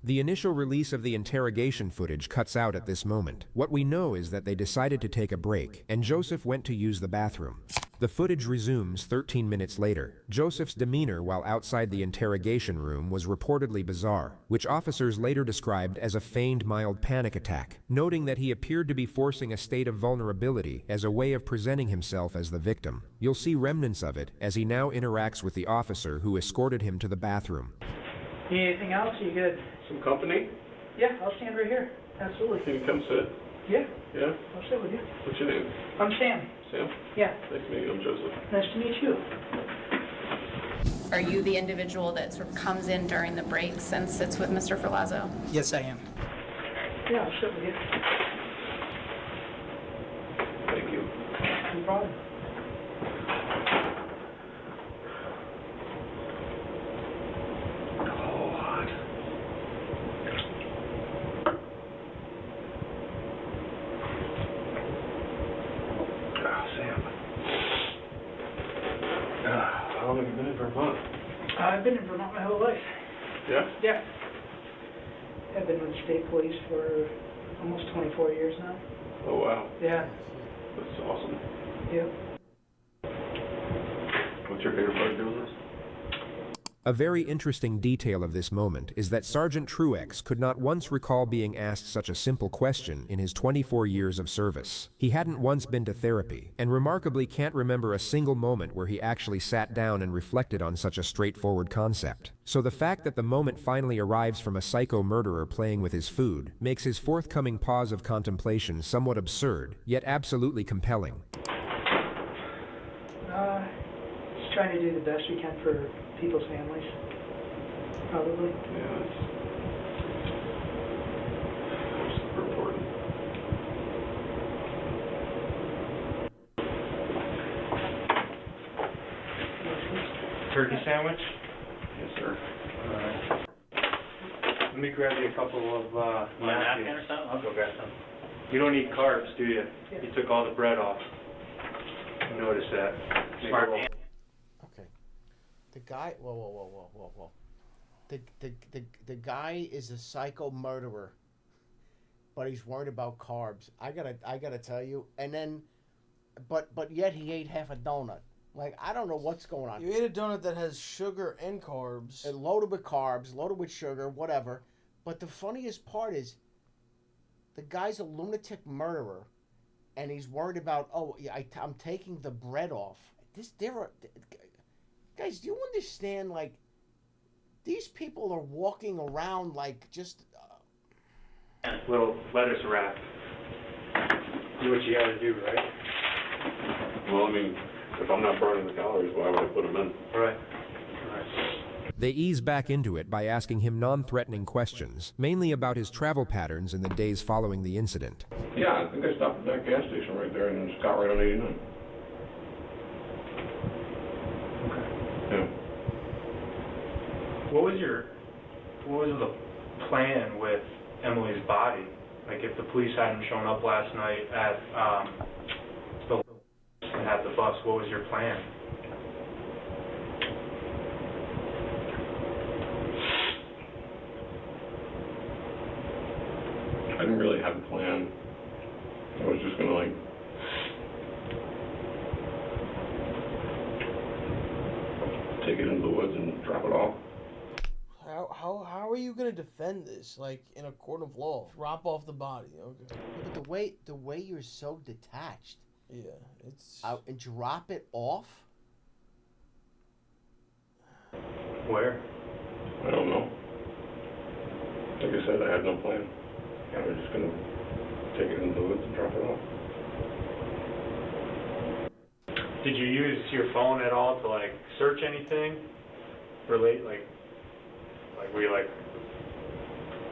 The initial release of the interrogation footage cuts out at this moment. What we know is that they decided to take a break, and Joseph went to use the bathroom. The footage resumes 13 minutes later. Joseph's demeanor while outside the interrogation room was reportedly bizarre, which officers later described as a feigned mild panic attack, noting that he appeared to be forcing a state of vulnerability as a way of presenting himself as the victim. You'll see remnants of it as he now interacts with the officer who escorted him to the bathroom. Anything else? You good? Some company? Yeah, I'll stand right here. Absolutely. Can you come sit? Yeah, Yeah? I'll sit with you. What's your name? I'm Sam. Sam? Yeah, Nice to meet you. I'm Joseph. nice to meet you. Are you the individual that sort of comes in during the breaks and sits with Mr. Ferlazzo? Yes, I am. Yeah, I'll sit with you. Thank you. No problem. Oh, hot. Sam. How long have you been in Vermont? I've been in Vermont my whole life. Yeah? Yeah. I've been with the state police for almost 24 years now. Oh, wow. Yeah. That's awesome. Yep. What's your favorite part of doing this? A very interesting detail of this moment is that Sergeant Truex could not once recall being asked such a simple question in his 24 years of service. He hadn't once been to therapy, and remarkably can't remember a single moment where he actually sat down and reflected on such a straightforward concept. So the fact that the moment finally arrives from a psycho murderer playing with his food makes his forthcoming pause of contemplation somewhat absurd, yet absolutely compelling. Just trying to do the best we can for people's families, probably. Yeah, that's super important. Turkey sandwich? Yes, sir. Alright. Let me grab you a couple of napkins. or something? I'll go grab some. You don't eat carbs, do you? Yeah. You took all the bread off. I noticed that. Smart man. Okay. The guy. Whoa. The guy is a psycho murderer, but he's worried about carbs. I gotta tell you. And then, but yet he ate half a donut. Like, I don't know what's going on. You ate a donut that has sugar and carbs. And loaded with carbs, loaded with sugar, whatever. But the funniest part is, the guy's a lunatic murderer, and he's worried about, I'm taking the bread off. Guys, do you understand, like, these people are walking around like just... Little lettuce wrap. Do what you gotta do, right? Well, I mean, if I'm not burning the calories, why would I put them in? Right. They ease back into it by asking him non-threatening questions, mainly about his travel patterns in the days following the incident. Yeah, I think I stopped at that gas station right there and just got right on 89. Yeah. What was the plan with Emily's body? Like, if the police hadn't shown up last night at the bus, what was your plan? I didn't really have a plan. I was just gonna, like, take it into the woods and drop it off. How are you gonna defend this, like, in a court of law? Drop off the body, okay. But the way you're so detached. Yeah, it's... And drop it off? Where? I don't know. Like I said, I had no plan. I was just gonna take it into the woods and drop it off. Did you use your phone at all to, like, search anything? Relate, like were you like,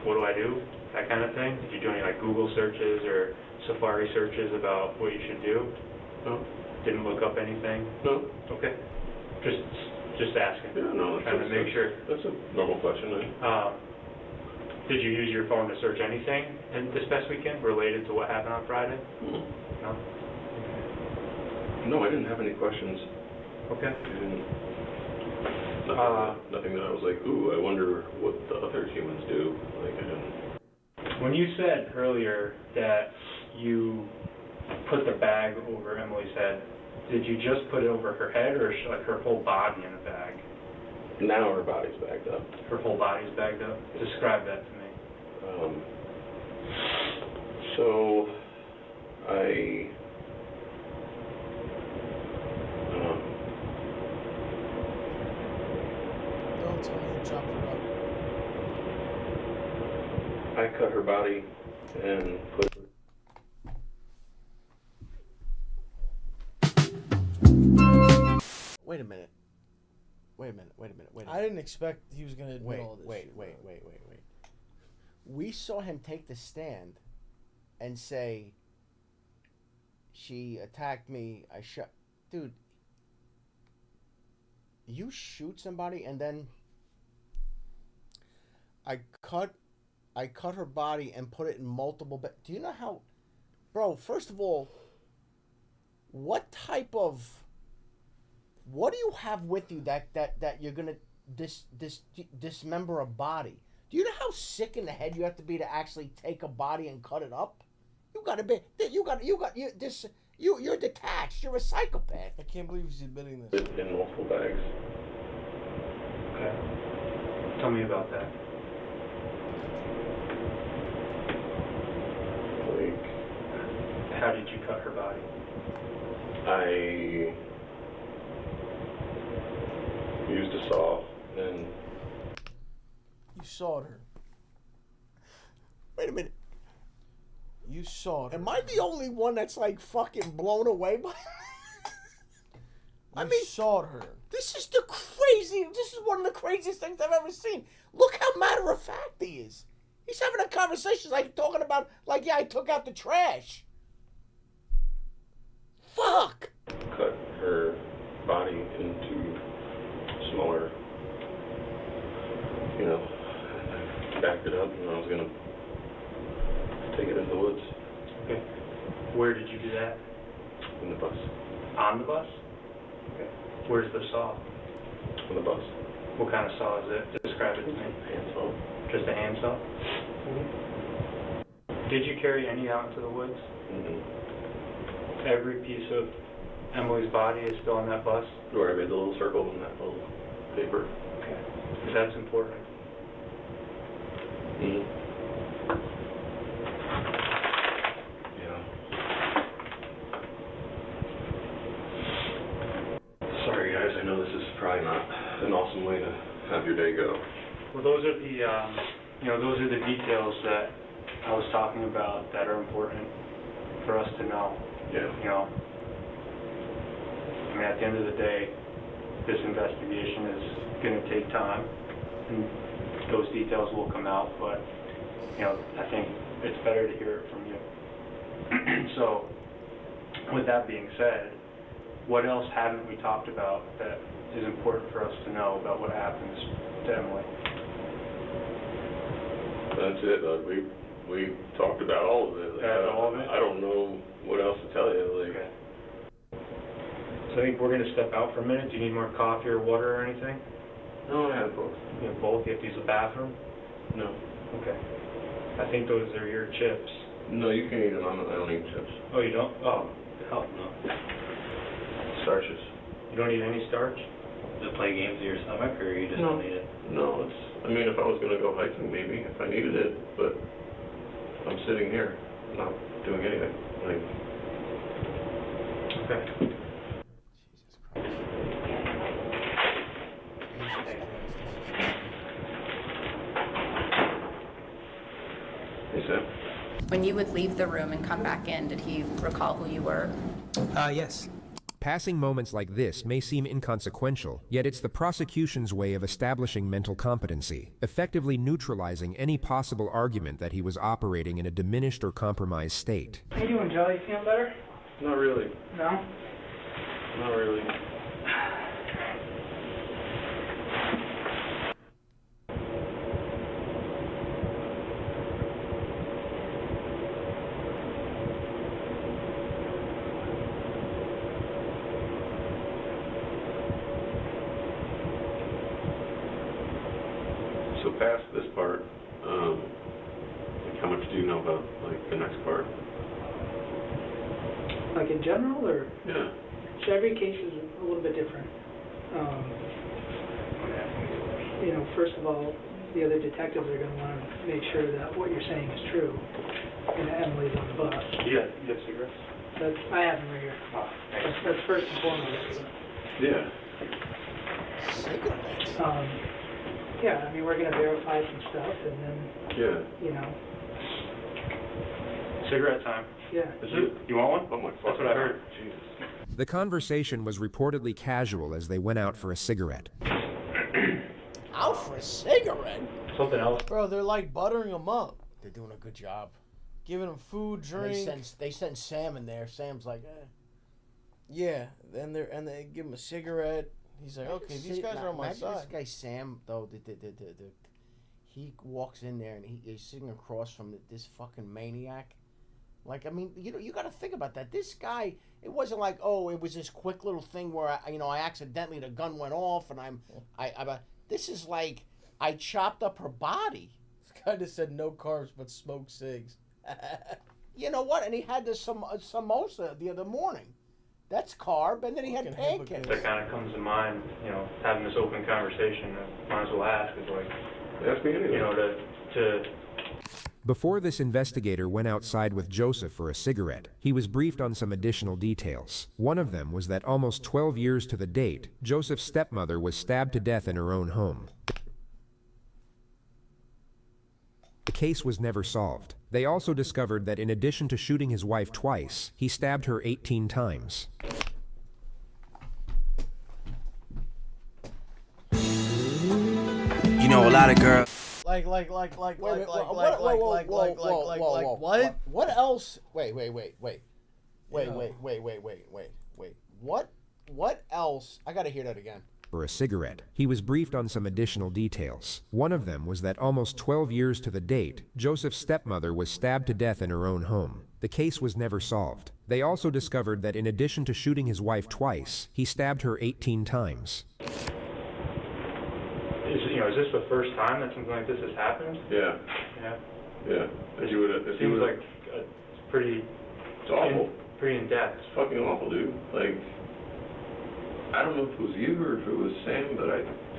what do I do? That kind of thing? Did you do any, like, Google searches or Safari searches about what you should do? No. Didn't look up anything? No. Okay. Just asking. Yeah, no. Trying to make sure. That's a normal question. Did you use your phone to search anything this past weekend related to what happened on Friday? Mm-hmm. No? No, I didn't have any questions. Okay. Nothing that I was like, ooh, I wonder what the other humans do. Like, I didn't. When you said earlier that you put the bag over Emily's head, did you just put it over her head or like her whole body in a bag? Now her body's bagged up. Her whole body's bagged up? Describe that to me. So, I... Don't tell me you chopped her up. I cut her body and put minute. I didn't expect he was going to admit all this. Wait. We saw him take the stand and say, she attacked me, I shot. Dude, you shoot somebody and then I cut her body and put it in multiple do you know how, bro, first of all, what do you have with you that you're gonna dismember a body? Do you know how sick in the head you have to be to actually take a body and cut it up? You're detached. You're a psychopath. I can't believe he's admitting this. In multiple bags. Okay. Tell me about that. Like, how did you cut her body? I used a saw and... You sawed her. Wait a minute. You sawed her. Am I the only one that's like fucking blown away by You sawed her. This is one of the craziest things I've ever seen. Look how matter of fact he is. He's having a conversation like talking about, like, yeah, I took out the trash. Fuck. Cut her body into smaller, backed it up and I was gonna take it in the woods. Okay. Where did you do that? In the bus. On the bus? Okay. Where's the saw? On the bus. What kind of saw is it? Describe it to me. Hand saw. Just a hand saw? Mm-hmm. Did you carry any out into the woods? Mm-hmm. Every piece of Emily's body is still in that bus? Where I made the little circle in that little paper. Okay. That's important. Mm-hmm. Sorry guys, I know this is probably not an awesome way to have your day go. Well, those are the, those are the details that I was talking about that are important for us to know. Yeah. At the end of the day, this investigation is going to take time, and those details will come out, but, I think it's better to hear it from you. So, with that being said, what else haven't we talked about that is important for us to know about what happens to Emily? That's it. We talked about all of it. All of it? I don't know what else to tell you. Okay. So I think we're going to step out for a minute. Do you need more coffee or water or anything? No, I have both. You have both? You have to use the bathroom? No. Okay. I think those are your chips. No, you can eat them. I don't eat chips. Oh, you don't? Oh, hell no. Starches. You don't eat any starch? To play games with your stomach, or you just don't need it? No, if I was going to go hiking, maybe, if I needed it, but I'm sitting here, not doing anything. Okay. Hey, Sam. When you would leave the room and come back in, did he recall who you were? Yes. Passing moments like this may seem inconsequential, yet it's the prosecution's way of establishing mental competency, effectively neutralizing any possible argument that he was operating in a diminished or compromised state. How you doing, Joe? You feeling better? Not really. No? Not really. So past this part, how much do you know about the next part? Like in general, or? Yeah. So every case is a little bit different. First of all, the other detectives are going to want to make sure that what you're saying is true, and that Emily's on the bus. Yeah, you have cigarettes? I have them right here. Oh, That's first and foremost. Yeah. Yeah, we're going to verify some stuff, and then, Yeah. Cigarette time. Yeah. You want one? That's what I heard. Jesus. The conversation was reportedly casual as they went out for a cigarette. Out for a cigarette? Something else. Bro, they're like buttering him up. They're doing a good job. Giving him food, drink. They send Sam in there. Sam's like, eh. Yeah, and they give him a cigarette. He's like, okay, these guys are on my side. This guy Sam though, he walks in there and he's sitting across from this fucking maniac. Like, I mean, you got to think about that. This guy, it wasn't like, oh, it was this quick little thing where I accidentally, the gun went off and this is like I chopped up her body. This guy just said no carbs but smoke cigs. You know what? And he had this samosa the other morning. That's carb, and then he had pancakes. That kind of comes to mind, having this open conversation. I might as well ask, is like, ask me anyway. To Before this investigator went outside with Joseph for a cigarette, he was briefed on some additional details. One of them was that almost 12 years to the date, Joseph's stepmother was stabbed to death in her own home. The case was never solved. They also discovered that in addition to shooting his wife twice, he stabbed her 18 times. You know, a lot of girls. What? What else? Wait. What else? I gotta hear that again. For a cigarette, he was briefed on some additional details. One of them was that almost 12 years to the date, Joseph's stepmother was stabbed to death in her own home. The case was never solved. They also discovered that in addition to shooting his wife twice, he stabbed her 18 times. Is this the first time that something like this has happened? Yeah. Yeah. Yeah. It seems like it's pretty. It's awful. Pretty in depth. It's fucking awful, dude. Like, I don't know if it was you or if it was Sam, but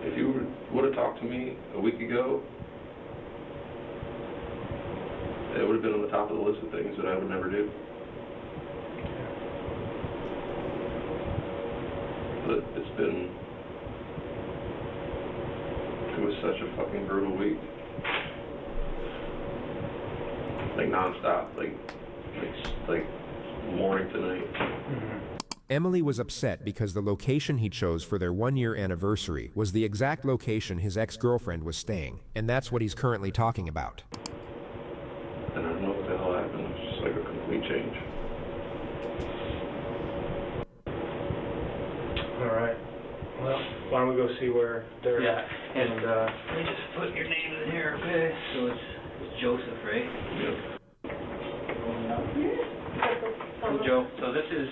if you would have talked to me a week ago, it would have been on the top of the list of things that I would never do. But it was such a fucking brutal week. Like nonstop, like morning to night. Mm-hmm. Emily was upset because the location he chose for their one-year anniversary was the exact location his ex-girlfriend was staying, and that's what he's currently talking about. And I don't know what the hell happened. It was just like a complete change. All right. Well, why don't we go see where they're at? And let me just put your name in here, okay? So it's Joseph, right? Yep. So Joe, so this is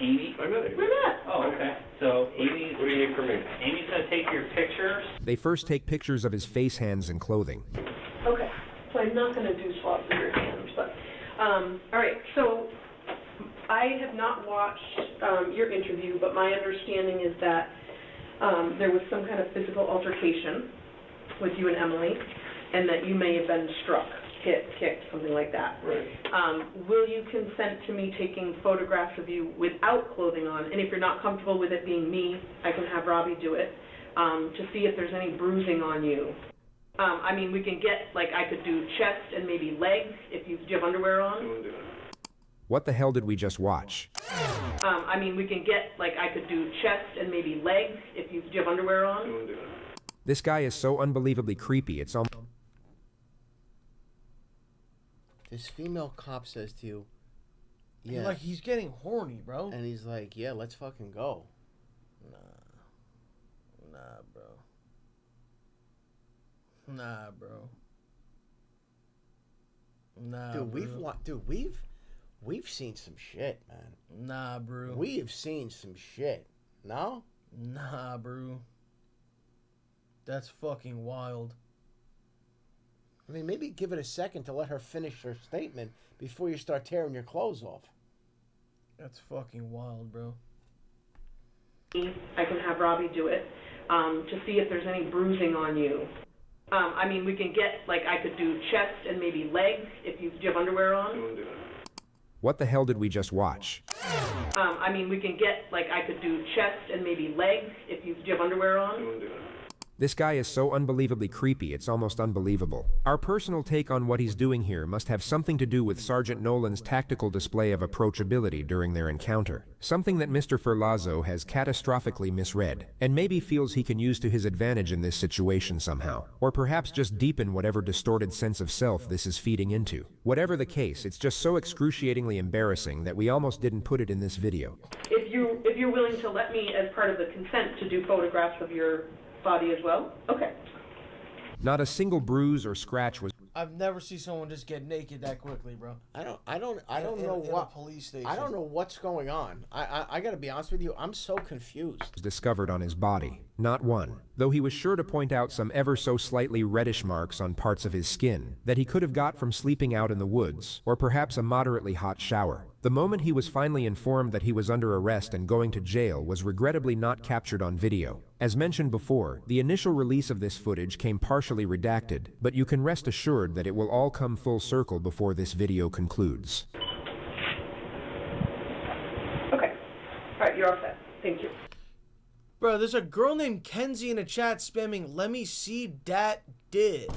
Amy? I met Amy. We met. Oh, okay. So Amy's... What do you need from me? Amy's going to take your pictures. They first take pictures of his face, hands, and clothing. Okay. So I'm not going to do swaps of your hands, but... all right. So I have not watched your interview, but my understanding is that there was some kind of physical altercation with you and Emily, and that you may have been struck, hit, kicked, something like that. Right. Will you consent to me taking photographs of you without clothing on? And if you're not comfortable with it being me, I can have Robbie do it, to see if there's any bruising on you. I mean, we can get, like, I could do chest and maybe legs, if do you have underwear on? What the hell did we just watch? I mean, we can get, like, I could do chest and maybe legs, if do you have underwear on? This guy is so unbelievably creepy, it's almost... This female cop says to you, yeah. Like, he's getting horny, bro. And he's like, yeah, let's fucking go. Nah, bro. Dude, we've seen some shit, man. Nah, bro. We have seen some shit. No? Nah, bro. That's fucking wild. I mean, maybe give it a second to let her finish her statement before you start tearing your clothes off. That's fucking wild, bro. I can have Robbie do it, to see if there's any bruising on you. I mean, we can get, like, I could do chest and maybe legs, if do you have underwear on? What the hell did we just watch? I mean, we can get, like, I could do chest and maybe legs, if do you have underwear on? This guy is so unbelievably creepy, it's almost unbelievable. Our personal take on what he's doing here must have something to do with Sergeant Nolan's tactical display of approachability during their encounter. Something that Mr. Ferlazzo has catastrophically misread, and maybe feels he can use to his advantage in this situation somehow. Or perhaps just deepen whatever distorted sense of self this is feeding into. Whatever the case, it's just so excruciatingly embarrassing that we almost didn't put it in this video. If you're willing to let me, as part of the consent, to do photographs of your body as well? Okay. Not a single bruise or scratch was. I've never seen someone just get naked that quickly, bro. I don't know what police station. I don't know what's going on. I got to be honest with you. I'm so confused. Discovered on his body. Not one. Though he was sure to point out some ever so slightly reddish marks on parts of his skin that he could have got from sleeping out in the woods, or perhaps a moderately hot shower. The moment he was finally informed that he was under arrest and going to jail was regrettably not captured on video. As mentioned before, the initial release of this footage came partially redacted, but you can rest assured that it will all come full circle before this video concludes. Okay. All right, you're all set. Thank you. Bro, there's a girl named Kenzie in the chat spamming, "Let me see dat did."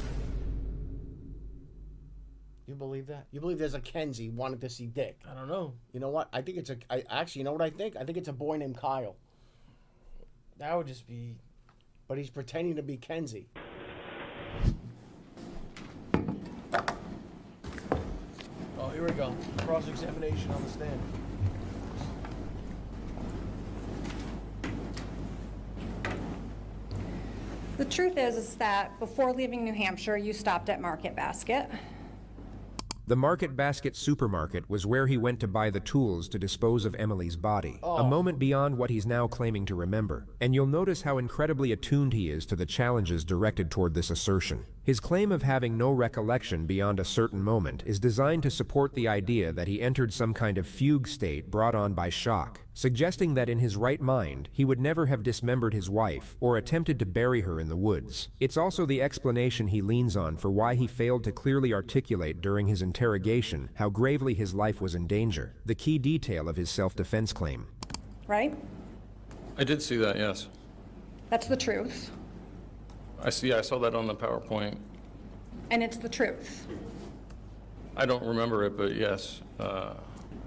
You believe that? You believe there's a Kenzie wanting to see dick? I don't know. You know what? I think it's actually, you know what I think? I think it's a boy named Kyle. That would just be... But he's pretending to be Kenzie. Oh, here we go. Cross-examination on the stand. The truth is that before leaving New Hampshire, you stopped at Market Basket. The Market Basket supermarket was where he went to buy the tools to dispose of Emily's body. Oh. A moment beyond what he's now claiming to remember. And you'll notice how incredibly attuned he is to the challenges directed toward this assertion. His claim of having no recollection beyond a certain moment is designed to support the idea that he entered some kind of fugue state brought on by shock, suggesting that in his right mind, he would never have dismembered his wife or attempted to bury her in the woods. It's also the explanation he leans on for why he failed to clearly articulate during his interrogation how gravely his life was in danger, the key detail of his self-defense claim. Right? I did see that, yes. That's the truth. I saw that on the PowerPoint. And it's the truth. I don't remember it, but yes.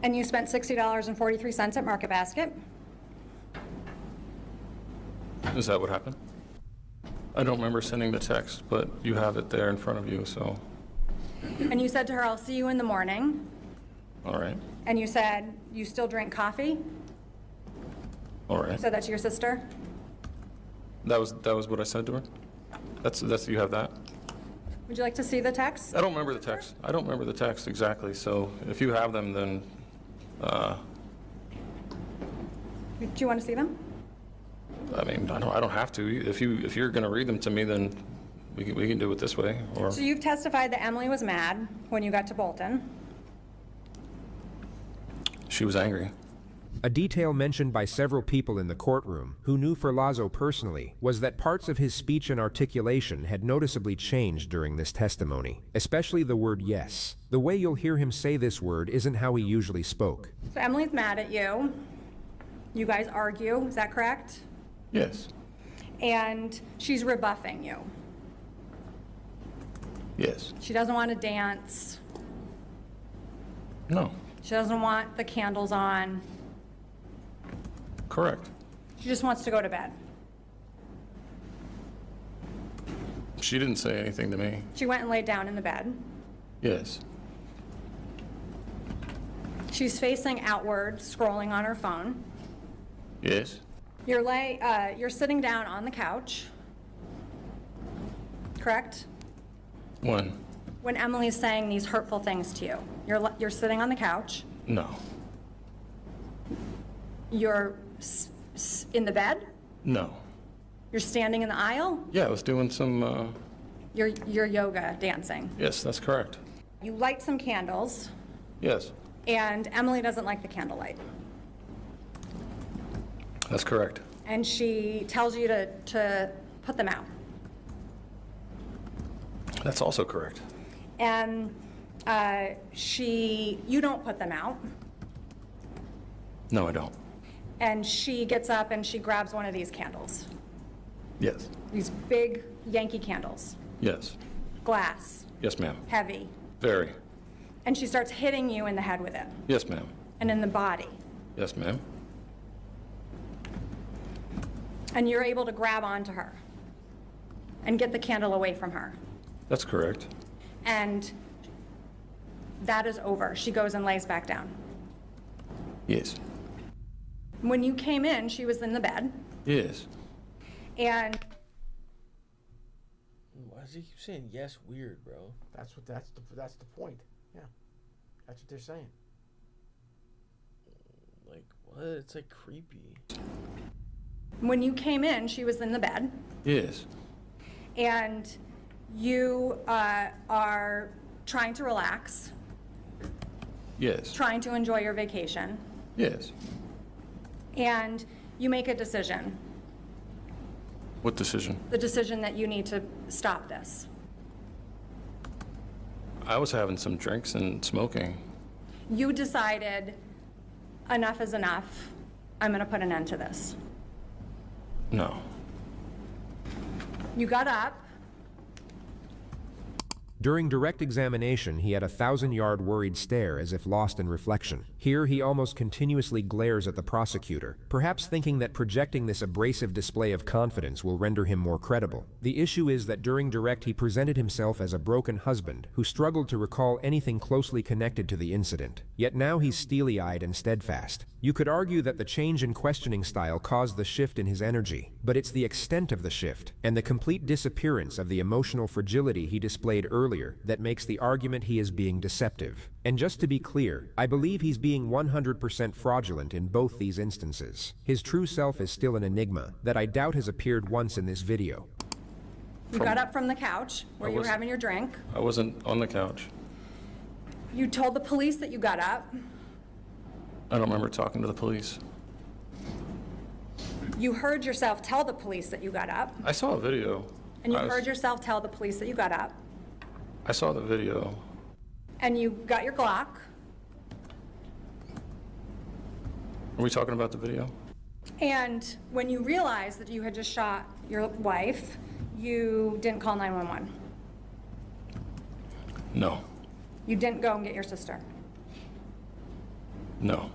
And you spent $60.43 at Market Basket? Is that what happened? I don't remember sending the text, but you have it there in front of you, so. And you said to her, "I'll see you in the morning." All right. And you said, "You still drink coffee?" All right. You said that to your sister? That was what I said to her? That's you have that? Would you like to see the text? I don't remember the text. I don't remember the text exactly, so if you have them, then, Do you want to see them? I mean, I don't have to. If you're gonna read them to me, then we can do it this way, or. So you've testified that Emily was mad when you got to Bolton. She was angry. A detail mentioned by several people in the courtroom who knew Ferlazzo personally was that parts of his speech and articulation had noticeably changed during this testimony, especially the word yes. The way you'll hear him say this word isn't how he usually spoke. So Emily's mad at you. You guys argue, is that correct? Yes. And she's rebuffing you. Yes. She doesn't want to dance. No. She doesn't want the candles on. Correct. She just wants to go to bed. She didn't say anything to me. She went and laid down in the bed. Yes. She's facing outward, scrolling on her phone. Yes. You're sitting down on the couch. Correct? When? When Emily's saying these hurtful things to you. You're sitting on the couch. No. You're in the bed. No. You're standing in the aisle. Yeah, I was doing some, You're yoga dancing. Yes, that's correct. You light some candles. Yes. And Emily doesn't like the candlelight. That's correct. And she tells you to put them out. That's also correct. And you don't put them out. No, I don't. And she gets up and she grabs one of these candles. Yes. These big Yankee candles. Yes. Glass. Yes, ma'am. Heavy. Very. And she starts hitting you in the head with it. Yes, ma'am. And in the body. Yes, ma'am. And you're able to grab onto her and get the candle away from her. That's correct. And that is over. She goes and lays back down. Yes. When you came in, she was in the bed. Yes. And why does he keep saying yes weird, bro? That's the point. Yeah. That's what they're saying. Like what? It's like creepy. when you came in, she was in the bed. Yes. And you are trying to relax, Yes. trying to enjoy your vacation, Yes. and you make a decision, What decision? the decision that you need to stop this. I was having some drinks and smoking. You decided, enough is enough, I'm going to put an end to this. No. You got up. During direct examination, he had a 1,000-yard worried stare as if lost in reflection. Here, he almost continuously glares at the prosecutor, perhaps thinking that projecting this abrasive display of confidence will render him more credible. The issue is that during direct, he presented himself as a broken husband who struggled to recall anything closely connected to the incident. Yet now he's steely-eyed and steadfast. You could argue that the change in questioning style caused the shift in his energy, but it's the extent of the shift and the complete disappearance of the emotional fragility he displayed earlier that makes the argument he is being deceptive. And just to be clear, I believe he's being 100% fraudulent in both these instances. His true self is still an enigma that I doubt has appeared once in this video. You got up from the couch where you were having your drink. I wasn't on the couch. You told the police that you got up. I don't remember talking to the police. You heard yourself tell the police that you got up. I saw a video. And you heard yourself tell the police that you got up. I saw the video. And you got your Glock. Are we talking about the video? And when you realized that you had just shot your wife, you didn't call 911. No. You didn't go and get your sister. No.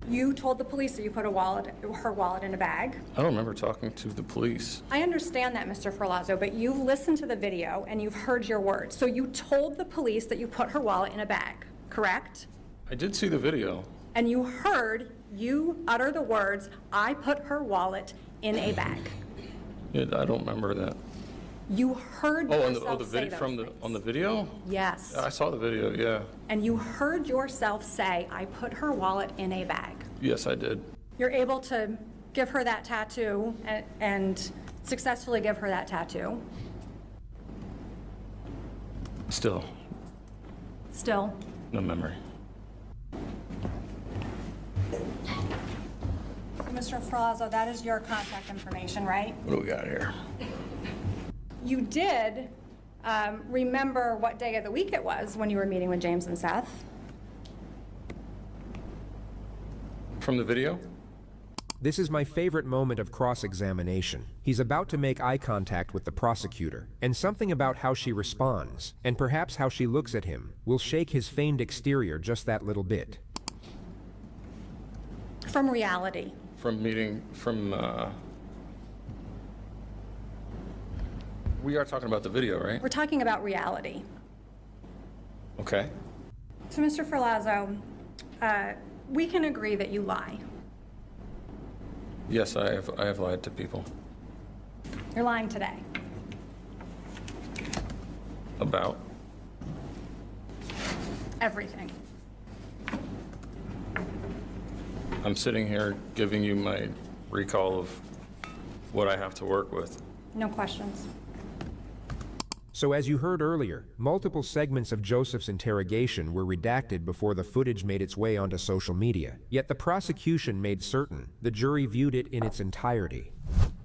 You told the police that you put her wallet in a bag. I don't remember talking to the police. I understand that, Mr. Ferlazzo, but you've listened to the video and you've heard your words. So you told the police that you put her wallet in a bag, correct? I did see the video. And you heard you utter the words, I put her wallet in a bag. Yeah, I don't remember that. You heard yourself say those things. On the video? Yes. I saw the video, yeah. And you heard yourself say, I put her wallet in a bag. Yes, I did. You're able to give her that tattoo and successfully give her that tattoo. Still, Still. no memory. Mr. Ferlazzo, that is your contact information, right? What do we got here? You did remember what day of the week it was when you were meeting with James and Seth. From the video? This is my favorite moment of cross-examination. He's about to make eye contact with the prosecutor, and something about how she responds, and perhaps how she looks at him, will shake his feigned exterior just that little bit. From reality. We are talking about the video, right? We're talking about reality. Okay. So, Mr. Ferlazzo, we can agree that you lie. Yes, I have lied to people. You're lying today. About? Everything. I'm sitting here giving you my recall of what I have to work with. No questions. So as you heard earlier, multiple segments of Joseph's interrogation were redacted before the footage made its way onto social media. Yet the prosecution made certain the jury viewed it in its entirety.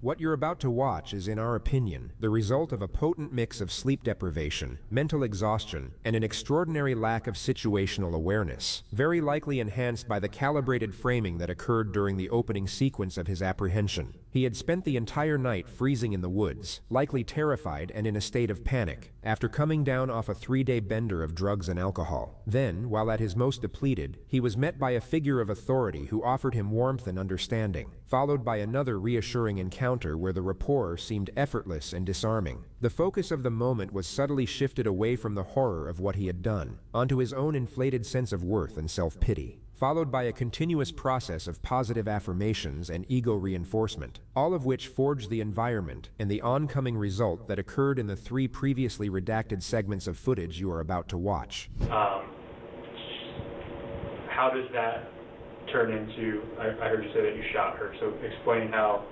What you're about to watch is, in our opinion, the result of a potent mix of sleep deprivation, mental exhaustion, and an extraordinary lack of situational awareness, very likely enhanced by the calibrated framing that occurred during the opening sequence of his apprehension. He had spent the entire night freezing in the woods, likely terrified and in a state of panic, after coming down off a 3-day bender of drugs and alcohol. Then, while at his most depleted, he was met by a figure of authority who offered him warmth and understanding, followed by another reassuring encounter where the rapport seemed effortless and disarming. The focus of the moment was subtly shifted away from the horror of what he had done, onto his own inflated sense of worth and self-pity, followed by a continuous process of positive affirmations and ego reinforcement, all of which forged the environment and the oncoming result that occurred in the 3 previously redacted segments of footage you are about to watch. How does that turn into, I heard you say that you shot her, so explain how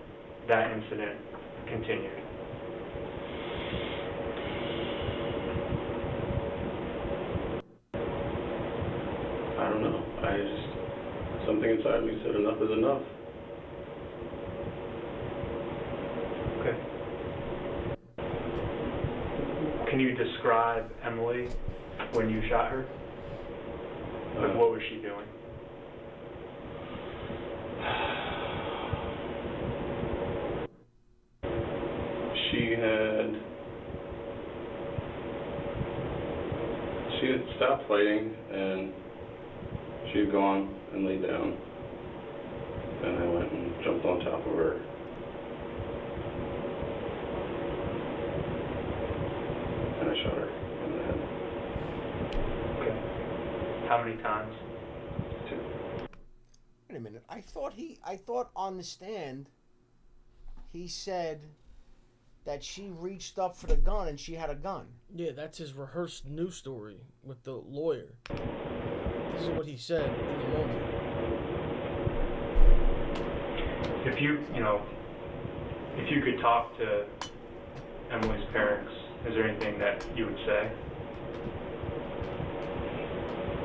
that incident continued. I don't know. Something inside me said enough is enough. Okay. Can you describe Emily when you shot her? Like, what was she doing? She had stopped fighting, and she had gone and laid down, and I went and jumped on top of her. And I shot her in the head. Okay. How many times? 2. Wait a minute. I thought on the stand he said that she reached up for the gun and she had a gun. Yeah, that's his rehearsed news story with the lawyer. This is what he said in the moment. If you could talk to Emily's parents, is there anything that you would say?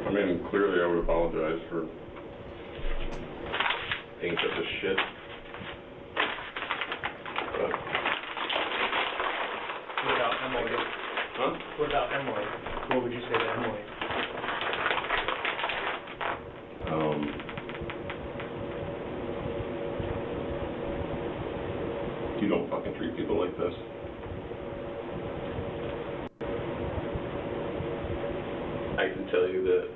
I mean, clearly I would apologize for being such a shit. But what about Emily? Huh? What about Emily? What would you say to Emily? You don't fucking treat people like this. I can tell you that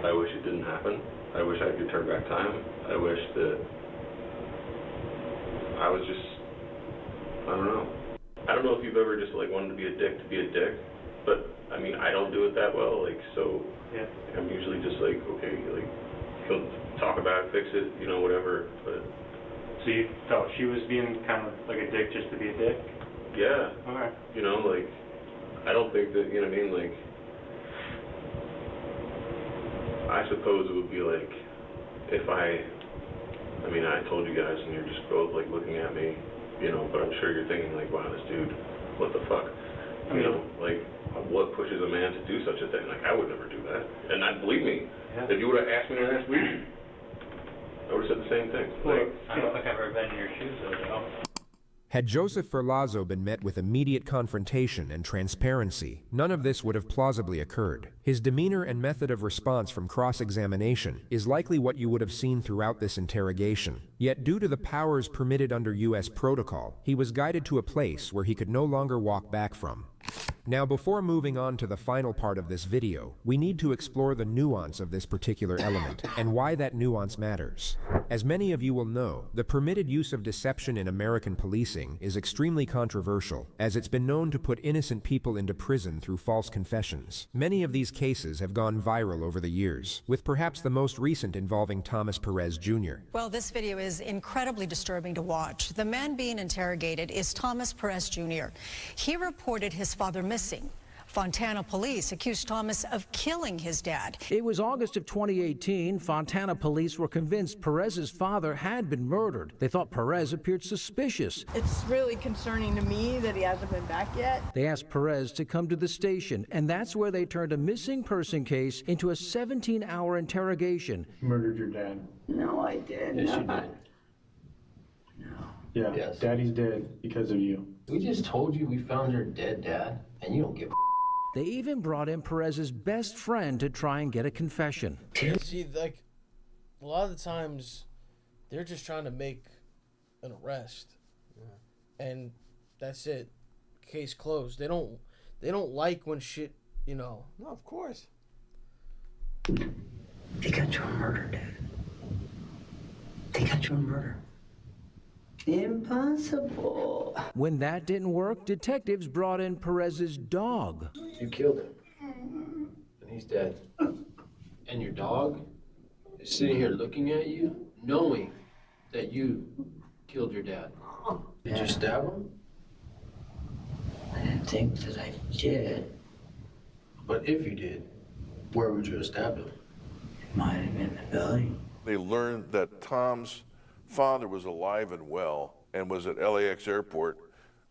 I wish it didn't happen. I wish I could turn back time. I wish that I was just, I don't know. I don't know if you've ever just like wanted to be a dick, but I mean, I don't do it that well, like, so yeah. I'm usually just like, okay, like, he'll talk about it, fix it, you know, whatever, but. So you felt she was being kind of like a dick just to be a dick? Yeah. Okay. You know, like, I don't think that, you know what I mean, like, I suppose it would be like, if I told you guys and you're just both like looking at me, you know, but I'm sure you're thinking like, wow, this dude, what the fuck? You know, like, what pushes a man to do such a thing? Like, I would never do that. And believe me, if you would have asked me last week, I would have said the same thing. Like, I don't think I've ever been in your shoes, though. Had Joseph Ferlazzo been met with immediate confrontation and transparency, none of this would have plausibly occurred. His demeanor and method of response from cross-examination is likely what you would have seen throughout this interrogation. Yet due to the powers permitted under U.S. protocol, he was guided to a place where he could no longer walk back from. Now, before moving on to the final part of this video, we need to explore the nuance of this particular element and why that nuance matters. As many of you will know, the permitted use of deception in American policing is extremely controversial, as it's been known to put innocent people into prison through false confessions. Many of these cases have gone viral over the years, with perhaps the most recent involving Thomas Perez Jr. Well, this video is incredibly disturbing to watch. The man being interrogated is Thomas Perez Jr. He reported his father missing Fontana police accused Thomas of killing his dad. It was August of 2018. Fontana police were convinced Perez's father had been murdered. They thought Perez appeared suspicious. It's really concerning to me that he hasn't been back yet. They asked Perez to come to the station, and that's where they turned a missing person case into a 17-hour interrogation. You murdered your dad. No, I did. Yes, you did. No. Yeah, Yes. Daddy's dead because of you. We just told you we found your dead dad, and you don't give a They even brought in Perez's best friend to try and get a confession. See, like, a lot of the times, they're just trying to make an arrest, and that's it. Case closed. They don't like when shit, you know. No, of course. They got you a murder, Dad. They got you a murder. Impossible. When that didn't work, detectives brought in Perez's dog. You killed him, and he's dead. And your dog is sitting here looking at you, knowing that you killed your dad. Did you stab him? I didn't think that I did. But if you did, where would you have stabbed him? It might have been the belly. They learned that Tom's father was alive and well and was at LAX airport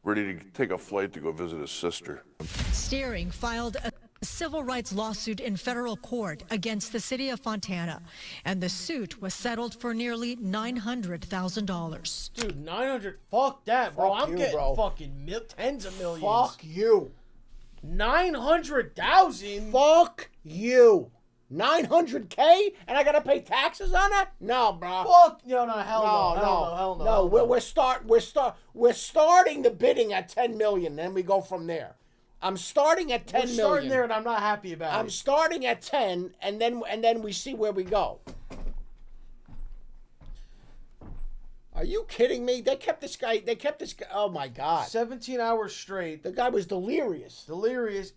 ready to take a flight to go visit his sister. Steering filed a civil rights lawsuit in federal court against the city of Fontana, and the suit was settled for nearly $900,000. Dude, 900, fuck that, bro. Fuck I'm you, getting bro. fucking tens of millions. Fuck you. 900,000? Fuck you. 900K, and I gotta pay taxes on that? No, bro. Fuck no, hell no. No, we're starting the bidding at 10 million, then we go from there. I'm starting at 10 million. We're starting there, and I'm not happy about it. I'm starting at 10, and then we see where we go. Are you kidding me? They kept this guy. Oh my God. 17 hours straight. The guy was delirious.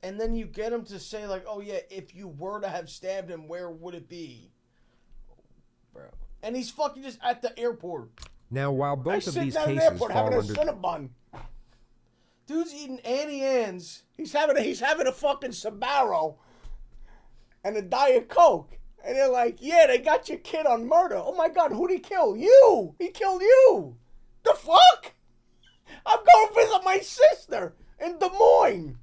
And then you get him to say, like, oh yeah, if you were to have stabbed him, where would it be? Bro. And he's fucking just at the airport. Now, while both of these cases airport, fall having under... a Cinnabon. Dude's eating Annie Ann's. He's having a fucking Sbarro and a Diet Coke. And they're like, yeah, they got your kid on murder. Oh my God, who'd he kill? You! He killed you! The fuck? I'm going to visit my sister in Des Moines.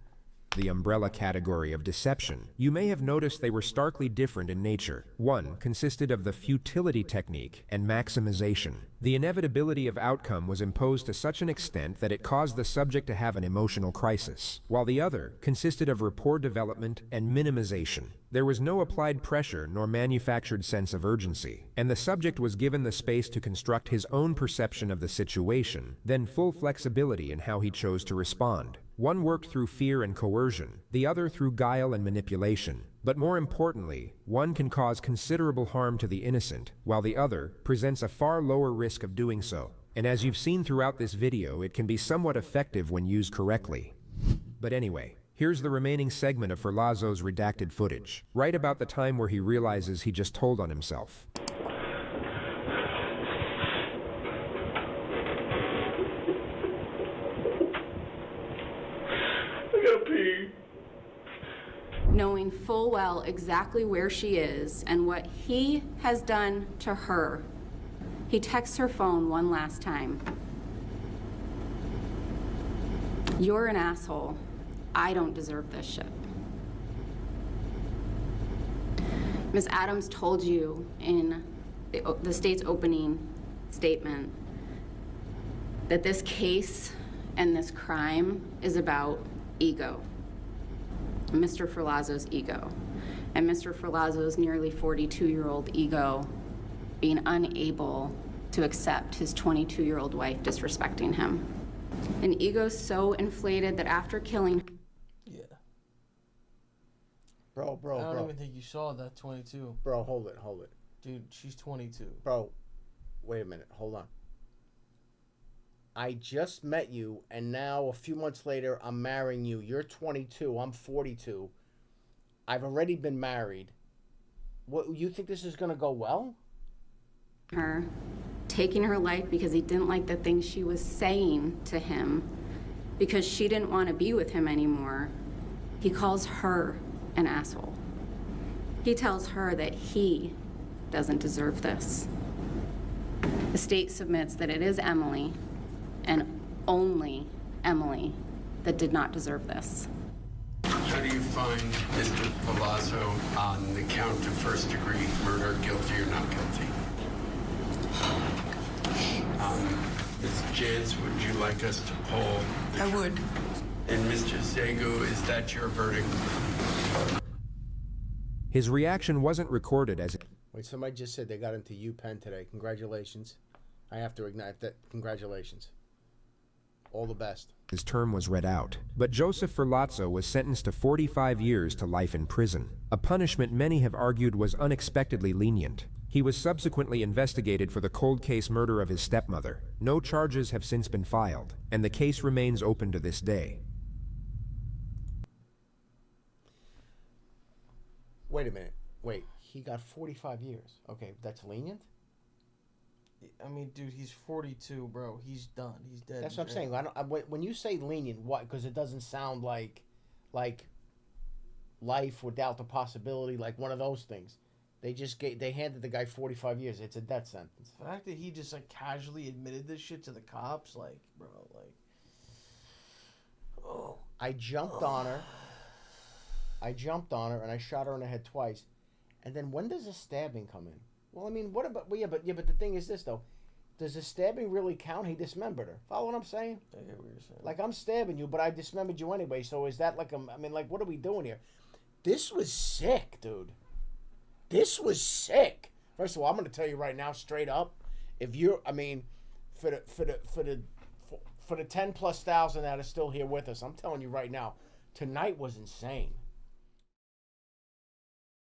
The umbrella category of deception. You may have noticed they were starkly different in nature. One consisted of the futility technique and maximization. The inevitability of outcome was imposed to such an extent that it caused the subject to have an emotional crisis, while the other consisted of rapport development and minimization. There was no applied pressure nor manufactured sense of urgency, and the subject was given the space to construct his own perception of the situation, then full flexibility in how he chose to respond. One worked through fear and coercion, the other through guile and manipulation. But more importantly, one can cause considerable harm to the innocent, while the other presents a far lower risk of doing so. And as you've seen throughout this video, it can be somewhat effective when used correctly. But anyway, here's the remaining segment of Ferlazzo's redacted footage, right about the time where he realizes he just told on himself. Knowing full well exactly where she is and what he has done to her, he texts her phone one last time. You're an asshole. I don't deserve this shit. Ms. Adams told you in the state's opening statement that this case and this crime is about ego. Mr. Ferlazzo's ego, and Mr. Ferlazzo's nearly 42-year-old ego being unable to accept his 22-year-old wife disrespecting him. An ego so inflated that after killing... Yeah. Bro. I don't even think you saw that 22. Bro, hold it. Dude, she's 22. Bro, wait a minute, hold on. I just met you, and now a few months later, I'm marrying you. You're 22, I'm 42. I've already been married. What, you think this is gonna go well? Her, taking her life because he didn't like the things she was saying to him, because she didn't want to be with him anymore, He calls her an asshole. He tells her that he doesn't deserve this. The state submits that it is Emily, and only Emily, that did not deserve this. How do you find Mr. Palazzo on the count of first-degree murder, guilty or not guilty? Ms. Jantz, would you like us to poll? I would. And Mr. Zago, is that your verdict? His reaction wasn't recorded as... Wait, somebody just said they got into UPenn today. Congratulations. I have to ignite that. Congratulations. All the best. His term was read out, but Joseph Ferlazzo was sentenced to 45 years to life in prison, a punishment many have argued was unexpectedly lenient. He was subsequently investigated for the cold case murder of his stepmother. No charges have since been filed, and the case remains open to this day. Wait a minute. Wait, he got 45 years. Okay, that's lenient? I mean, dude, he's 42, bro. He's done. He's dead. That's what I'm saying. When you say lenient, why? Because it doesn't sound like life without the possibility, like one of those things. They handed the guy 45 years. It's a death sentence. The fact that he just like casually admitted this shit to the cops, like, bro, like, oh. I jumped on her, and I shot her in the head twice. And then when does a stabbing come in? Well, I mean, what about... Well, yeah, but the thing is this, though. Does the stabbing really count? He dismembered her. Follow what I'm saying? I get what you're saying. Like, I'm stabbing you, but I dismembered you anyway, so is that like a... I mean, like, what are we doing here? This was sick, dude. This was sick. First of all, I'm going to tell you right now, straight up, if you're... I mean, for the 10,000+ that are still here with us, I'm telling you right now, tonight was insane.